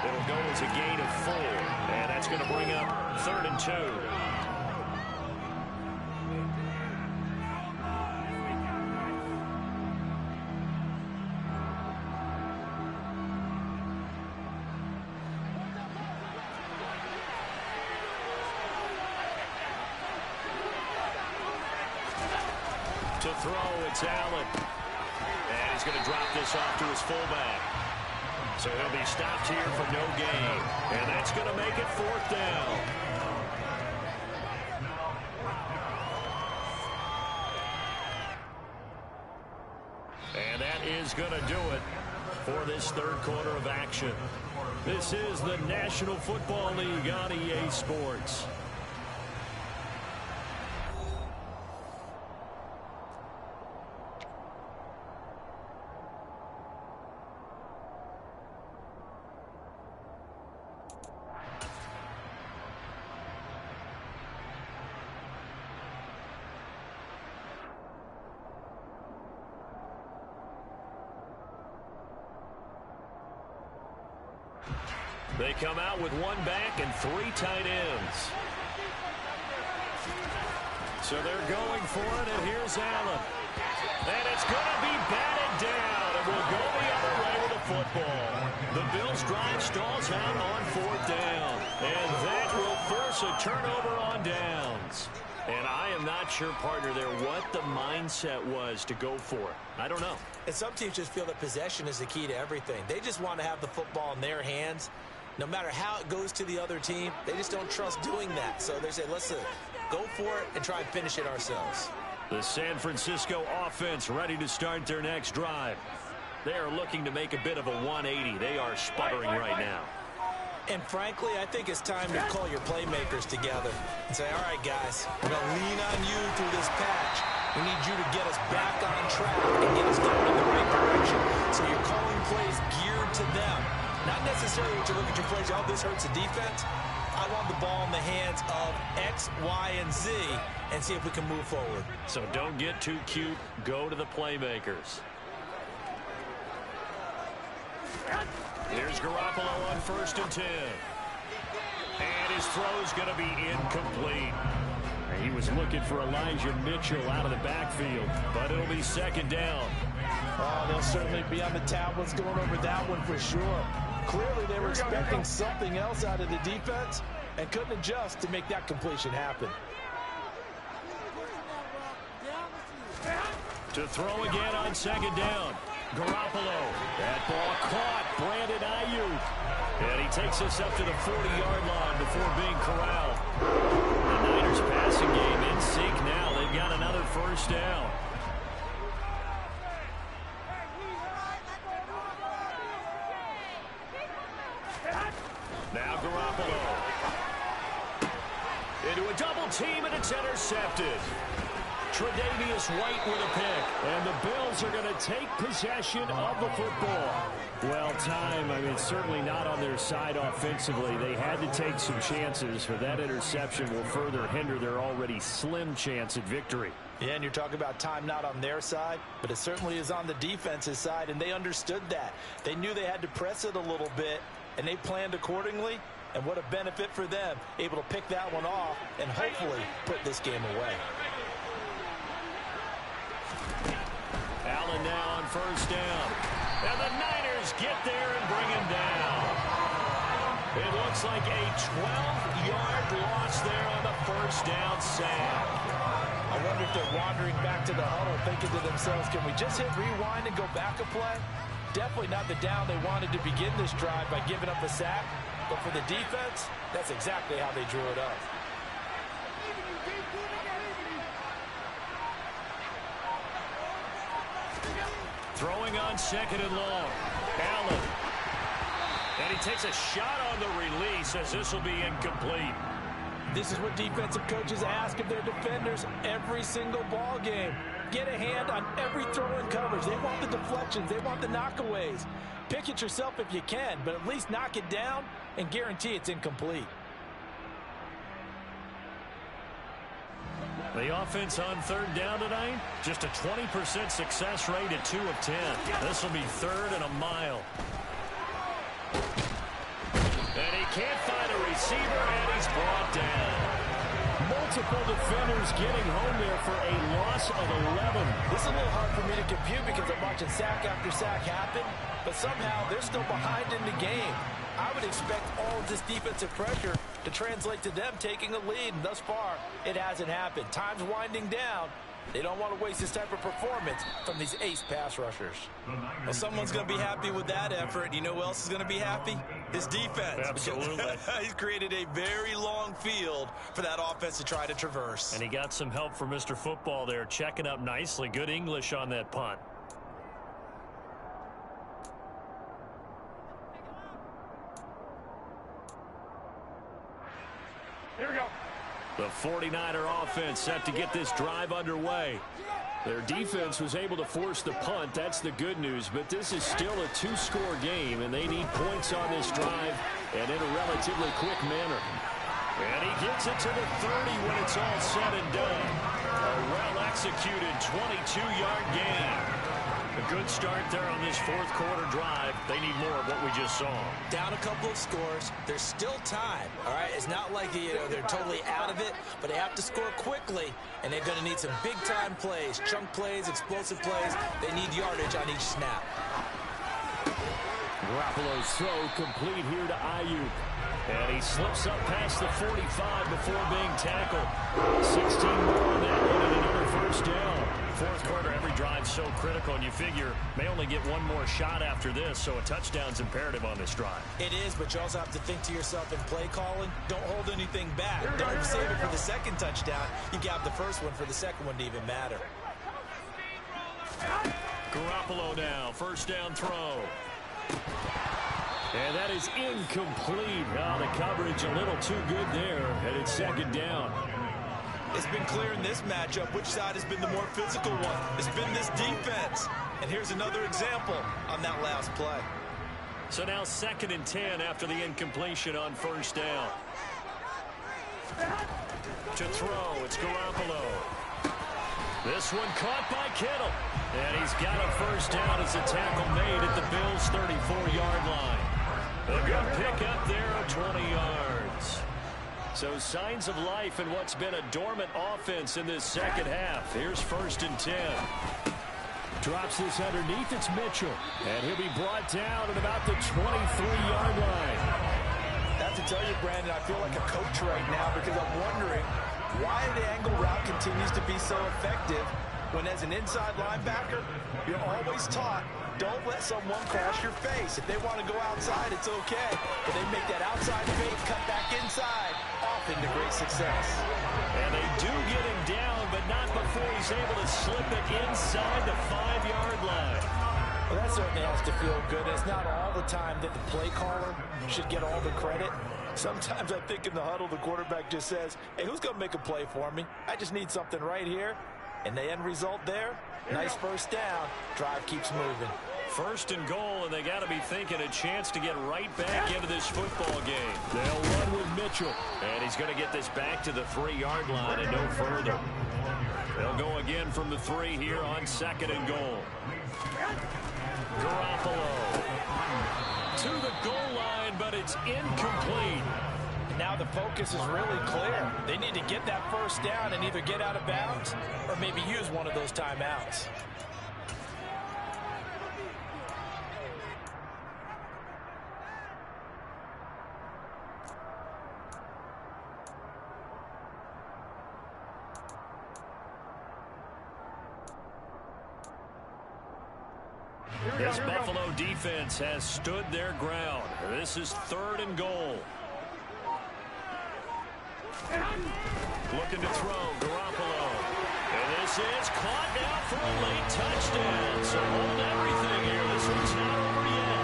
It'll go as a gain of 4. And that's going to bring up 3rd and 2. To throw, it's Allen. And he's going to drop this off to his fullback. So he'll be stopped here for no gain. And that's going to make it 4th down. And that is going to do it for this 3rd quarter of action. This is the National Football League on EA Sports. They come out with 1 back and 3 tight ends. So they're going for it, and here's Allen. And it's going to be batted down, and will go the other way with the football. The Bills' drive stalls out on 4th down, and that will force a turnover on downs. And I am not sure, partner, there what the mindset was to go for it. I don't know. And some teams just feel that possession is the key to everything. They just want to have the football in their hands. No matter how it goes to the other team, they just don't trust doing that. So they say, let's go for it and try and finish it ourselves. The San Francisco offense ready to start their next drive. They are looking to make a bit of a 180. They are sputtering right now. And frankly, I think it's time to call your playmakers together and say, all right, guys, we're going to lean on you through this patch. We need you to get us back on track and get us going in the right direction. So you're calling plays geared to them. Not necessarily what you look at your plays, oh, this hurts the defense. I want the ball in the hands of X, Y, and Z and see if we can move forward. So don't get too cute. Go to the playmakers. Here's Garoppolo on 1st and 10. And his throw's going to be incomplete. He was looking for Elijah Mitchell out of the backfield, but it'll be 2nd down. Oh, they'll certainly be on the tablets going over that one for sure. Clearly, they were expecting something else out of the defense and couldn't adjust to make that completion happen. To throw again on 2nd down. Garoppolo. That ball caught. Brandon Ayuk. And he takes us up to the 40-yard line before being corralled. The Niners passing game in sync now. They've got another 1st down. Now Garoppolo. Into a double team, and it's intercepted. Tre'Davious White with a pick. And the Bills are going to take possession of the football. Well, certainly not on their side offensively. They had to take some chances, but that interception will further hinder their already slim chance at victory. Yeah, and you're talking about time not on their side, but it certainly is on the defense's side, and they understood that. They knew they had to press it a little bit, and they planned accordingly, and what a benefit for them, able to pick that one off and hopefully put this game away. Allen now on first down. And the Niners get there and bring him down. It looks like a 12-yard loss there on the first down sack. I wonder if they're wandering back to the huddle thinking to themselves, can we just hit rewind and go back a play? Definitely not the down they wanted to begin this drive by giving up a sack. But for the defense, that's exactly how they drew it up. Throwing on second and long. Allen. And he takes a shot on the release as this will be incomplete. This is what defensive coaches ask of their defenders every single ball game. Get a hand on every throw in coverage. They want the deflections. They want the knockaways. Pick it yourself if you can, but at least knock it down and guarantee it's incomplete. The offense on third down tonight, just a 20% success rate at 2 of 10. This will be third and a mile. And he can't find a receiver, and he's brought down. Multiple defenders getting home there for a loss of 11. This is a little hard for me to compute because I'm watching sack after sack happen, but somehow they're still behind in the game. I would expect all of this defensive pressure to translate to them taking a lead, and thus far, it hasn't happened. Time's winding down. They don't want to waste this type of performance from these ace pass rushers. Well, someone's going to be happy with that effort. You know who else is going to be happy? His defense. Absolutely. He's created a very long field for that offense to try to traverse. And he got some help from Mr. Football there, checking up nicely. Good English on that punt. Here we go. The 49er offense set to get this drive underway. Their defense was able to force the punt. That's the good news. But this is still a 2-score game, and they need points on this drive and in a relatively quick manner. And he gets it to the 30 when it's all said and done. A well-executed 22-yard gain. A good start there on this fourth quarter drive. They need more of what we just saw. Down a couple of scores. There's still time. All right, it's not like they're totally out of it, but they have to score quickly, and they're going to need some big-time plays, chunk plays, explosive plays. They need yardage on each snap. Garoppolo's throw complete here to Ayuk. And he slips up past the 45 before being tackled. 16 more on that one and another first down. Fourth quarter, every drive so critical, and you figure may only get one more shot after this, so a touchdown's imperative on this drive. It is, but you also have to think to yourself in play calling, don't hold anything back. Don't save it for the second touchdown. You got the first one for the second one to even matter. Garoppolo now, first down throw. And that is incomplete. Oh, the coverage a little too good there, and it's second down. It's been clear in this matchup which side has been the more physical one. It's been this defense. And here's another example on that last play. So now 2nd and 10 after the incompletion on first down. To throw, it's Garoppolo. This one caught by Kittle. And he's got a first down as a tackle made at the Bills' 34-yard line. A good pick up there of 20 yards. So signs of life in what's been a dormant offense in this second half. Here's 1st and 10. Drops this underneath. It's Mitchell. And he'll be brought down at about the 23-yard line. I have to tell you, Brandon, I feel like a coach right now because I'm wondering why the angle route continues to be so effective when as an inside linebacker, you're always taught, don't let someone cross your face. If they want to go outside, it's okay. But they make that outside fake, cut back inside, often to great success. And they do get him down, but not before he's able to slip it inside the 5-yard line. Well, that certainly has to feel good. It's not all the time that the play caller should get all the credit. Sometimes I think in the huddle, the quarterback just says, hey, who's going to make a play for me? I just need something right here. And the end result there, nice first down. Drive keeps moving. First and goal, and they got to be thinking a chance to get right back into this football game. They'll run with Mitchell. And he's going to get this back to the 3-yard line and no further. They'll go again from the 3 here on second and goal. Garoppolo to the goal line, but it's incomplete. Now the focus is really clear. They need to get that first down and either get out of bounds or maybe use one of those timeouts. This Buffalo defense has stood their ground. This is 3rd and goal. Looking to throw, Garoppolo. And this is caught now for a late touchdown. So hold everything here. This one's not over yet.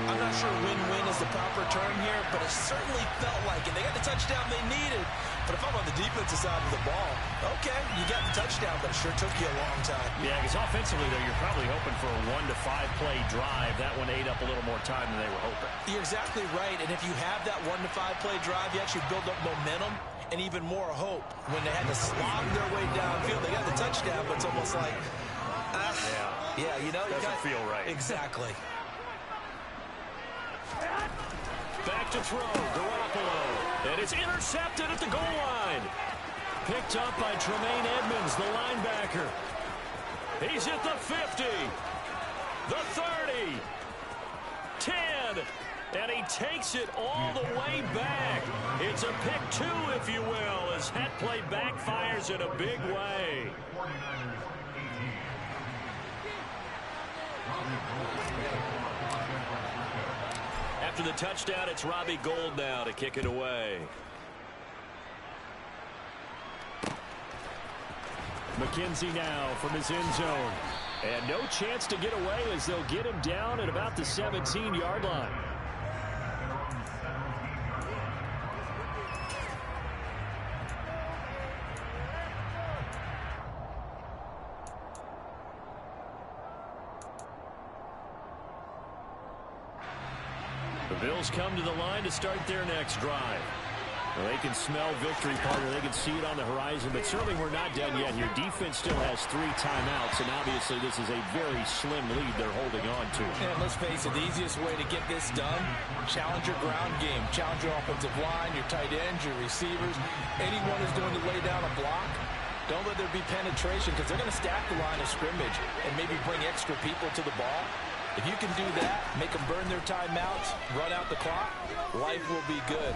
I'm not sure win-win is the proper term here, but it certainly felt like it. They got the touchdown they needed. But if I'm on the defensive side of the ball, okay, you got the touchdown, but it sure took you a long time. Yeah, because offensively, though, you're probably hoping for a 1 to 5 play drive. That one ate up a little more time than they were hoping. You're exactly right, and if you have that 1 to 5 play drive, you actually build up momentum and even more hope. When they had to slog their way downfield, they got the touchdown, but it's almost like, yeah, you know, doesn't feel right. Exactly. Back to throw, Garoppolo. And it's intercepted at the goal line. Picked up by Tremaine Edmonds, the linebacker. He's at the 50, the 30, 10, and he takes it all the way back. It's a pick 2, if you will, as that play backfires in a big way. After the touchdown, it's Robbie Gould now to kick it away. McKenzie now from his end zone. And no chance to get away as they'll get him down at about the 17-yard line. The Bills come to the line to start their next drive. Well, they can smell victory, partner. They can see it on the horizon, but certainly we're not done yet here. Defense still has 3 timeouts, and obviously this is a very slim lead they're holding on to. And let's face it, the easiest way to get this done, challenge your ground game. Challenge your offensive line, your tight ends, your receivers. Anyone who's going to lay down a block, don't let there be penetration because they're going to stack the line of scrimmage and maybe bring extra people to the ball. If you can do that, make them burn their timeouts, run out the clock, life will be good.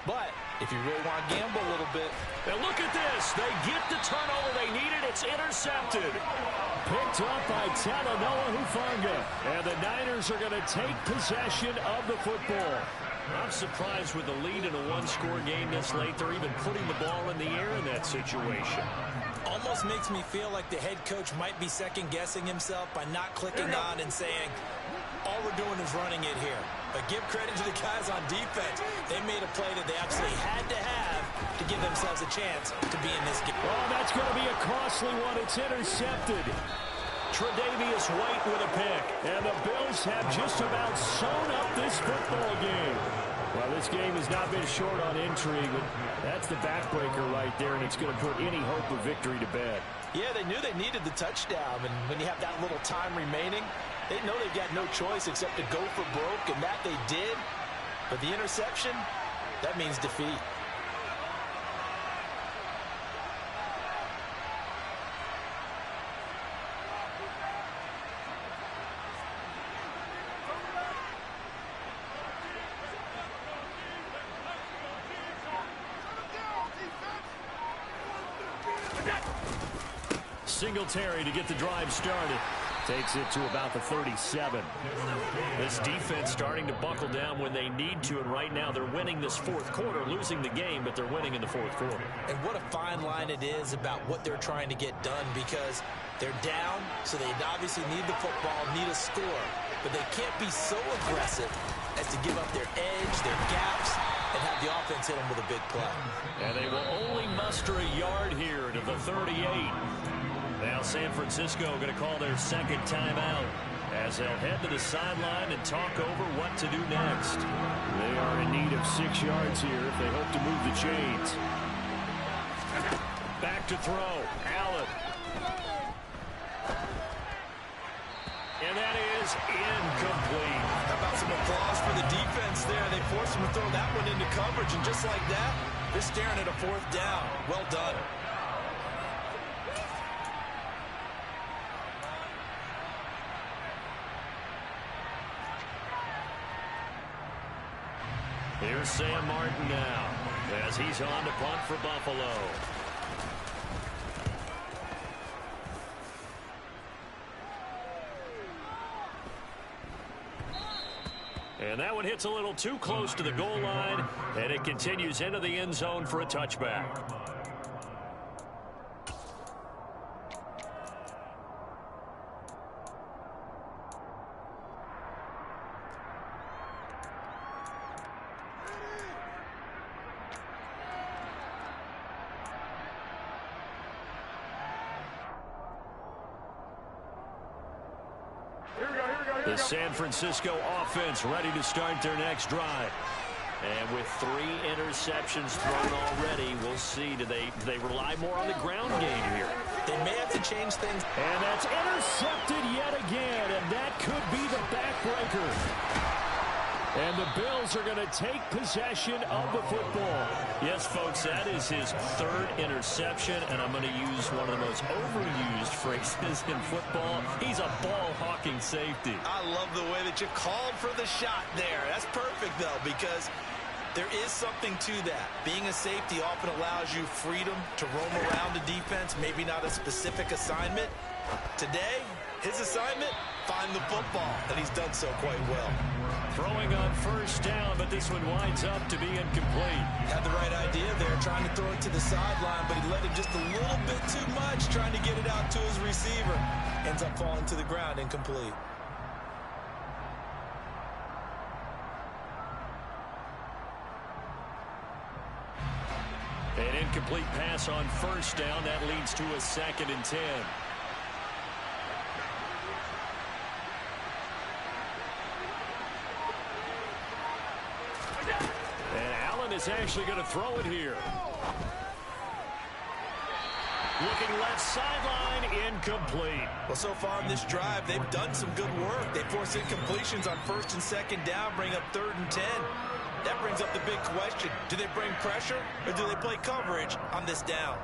But if you really want to gamble a little bit. And look at this. They get the turnover they needed. It's intercepted. Picked up by Talanoa Hufanga. And the Niners are going to take possession of the football. I'm surprised with the lead in a 1-score game this late. They're even putting the ball in the air in that situation. Almost makes me feel like the head coach might be second-guessing himself by not clicking on and saying, all we're doing is running it here. But give credit to the guys on defense. They made a play that they absolutely had to have to give themselves a chance to be in this game. Oh, that's going to be a costly one. It's intercepted. Tre'Davious White with a pick. And the Bills have just about sewn up this football game. Well, this game has not been short on intrigue, but that's the backbreaker right there, and it's going to put any hope of victory to bed. Yeah, they knew they needed the touchdown, and when you have that little time remaining, they know they've got no choice except to go for broke, and that they did. But the interception, that means defeat. Singletary to get the drive started. Takes it to about the 37. This defense starting to buckle down when they need to, and right now they're winning this 4th quarter, losing the game, but they're winning in the 4th quarter. And what a fine line it is about what they're trying to get done, because they're down, so they obviously need the football, need a score, but they can't be so aggressive as to give up their edge, their gaps, and have the offense hit them with a big play. And they will only muster a yard here to the 38. Now San Francisco going to call their second timeout as they'll head to the sideline and talk over what to do next. They are in need of 6 yards here if they hope to move the chains. Back to throw. Allen. And that is incomplete. How about some applause for the defense there? They forced him to throw that one into coverage, and just like that, they're staring at a 4th down. Well done. Here's Sam Martin now as he's on to punt for Buffalo. And that one hits a little too close to the goal line, and it continues into the end zone for a touchback. The San Francisco offense ready to start their next drive. And with 3 interceptions thrown already, we'll see. Do they rely more on the ground game here? They may have to change things. And that's intercepted yet again, and that could be the backbreaker. And the Bills are going to take possession of the football. Yes, folks, that is his 3rd interception, and I'm going to use one of the most overused phrases in football. He's a ball-hawking safety. I love the way that you called for the shot there. That's perfect, though, because there is something to that. Being a safety often allows you freedom to roam around the defense, maybe not a specific assignment. Today, his assignment, find the football, and he's done so quite well. Throwing on 1st down, but this one winds up to be incomplete. Had the right idea there, trying to throw it to the sideline, but he let it just a little bit too much, trying to get it out to his receiver. Ends up falling to the ground, incomplete. An incomplete pass on 1st down. That leads to a 2nd and 10. Is actually going to throw it here. Looking left sideline, incomplete. Well, so far in this drive, they've done some good work. They force incompletions on 1st and 2nd down, bring up 3rd and 10. That brings up the big question. Do they bring pressure or do they play coverage on this down?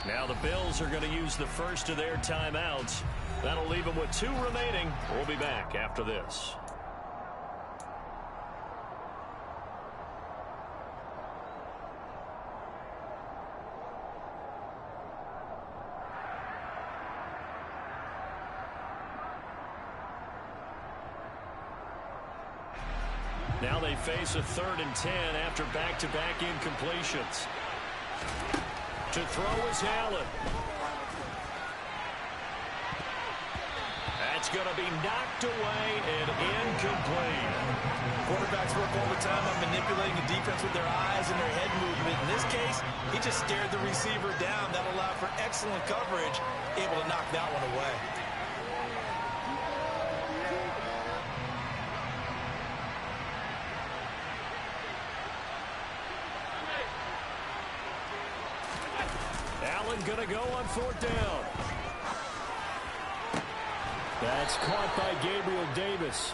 Now the Bills are going to use the first of their timeouts. That'll leave them with 2 remaining. We'll be back after this. Now they face a 3rd and 10 after back-to-back incompletions. To throw is Allen. That's going to be knocked away and incomplete. Quarterbacks work all the time on manipulating the defense with their eyes and their head movement. In this case, he just stared the receiver down. That allowed for excellent coverage, able to knock that one away. Allen going to go on 4th down. That's caught by Gabriel Davis.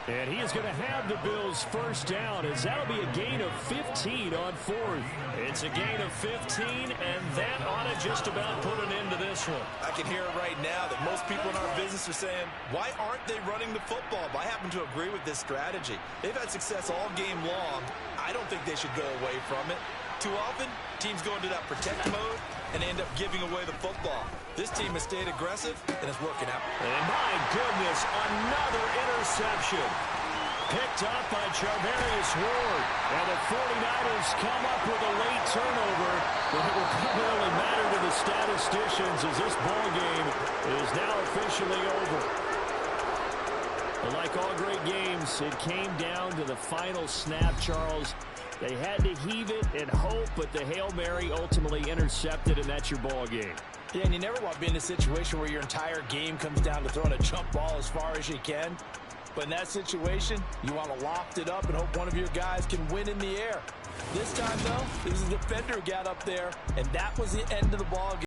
And he is going to have the Bills' 1st down, as that'll be a gain of 15 on 4th. It's a gain of 15, and that ought to just about put an end to this one. I can hear it right now that most people in our business are saying, why aren't they running the football? But I happen to agree with this strategy. They've had success all game long. I don't think they should go away from it. Too often, teams go into that protect mode, and they end up giving away the football. This team has stayed aggressive, and it's working out. And my goodness, another interception. Picked up by Charvarius Ward. And the 49ers come up with a late turnover, but it will probably matter to the statisticians as this ball game is now officially over. But like all great games, it came down to the final snap, Charles. They had to heave it and hope, but the Hail Mary ultimately intercepted, and that's your ball game. Yeah, and you never want to be in a situation where your entire game comes down to throwing a jump ball as far as you can. But in that situation, you want to loft it up and hope one of your guys can win in the air. This time, though, it was a defender who got up there, and that was the end of the ball game.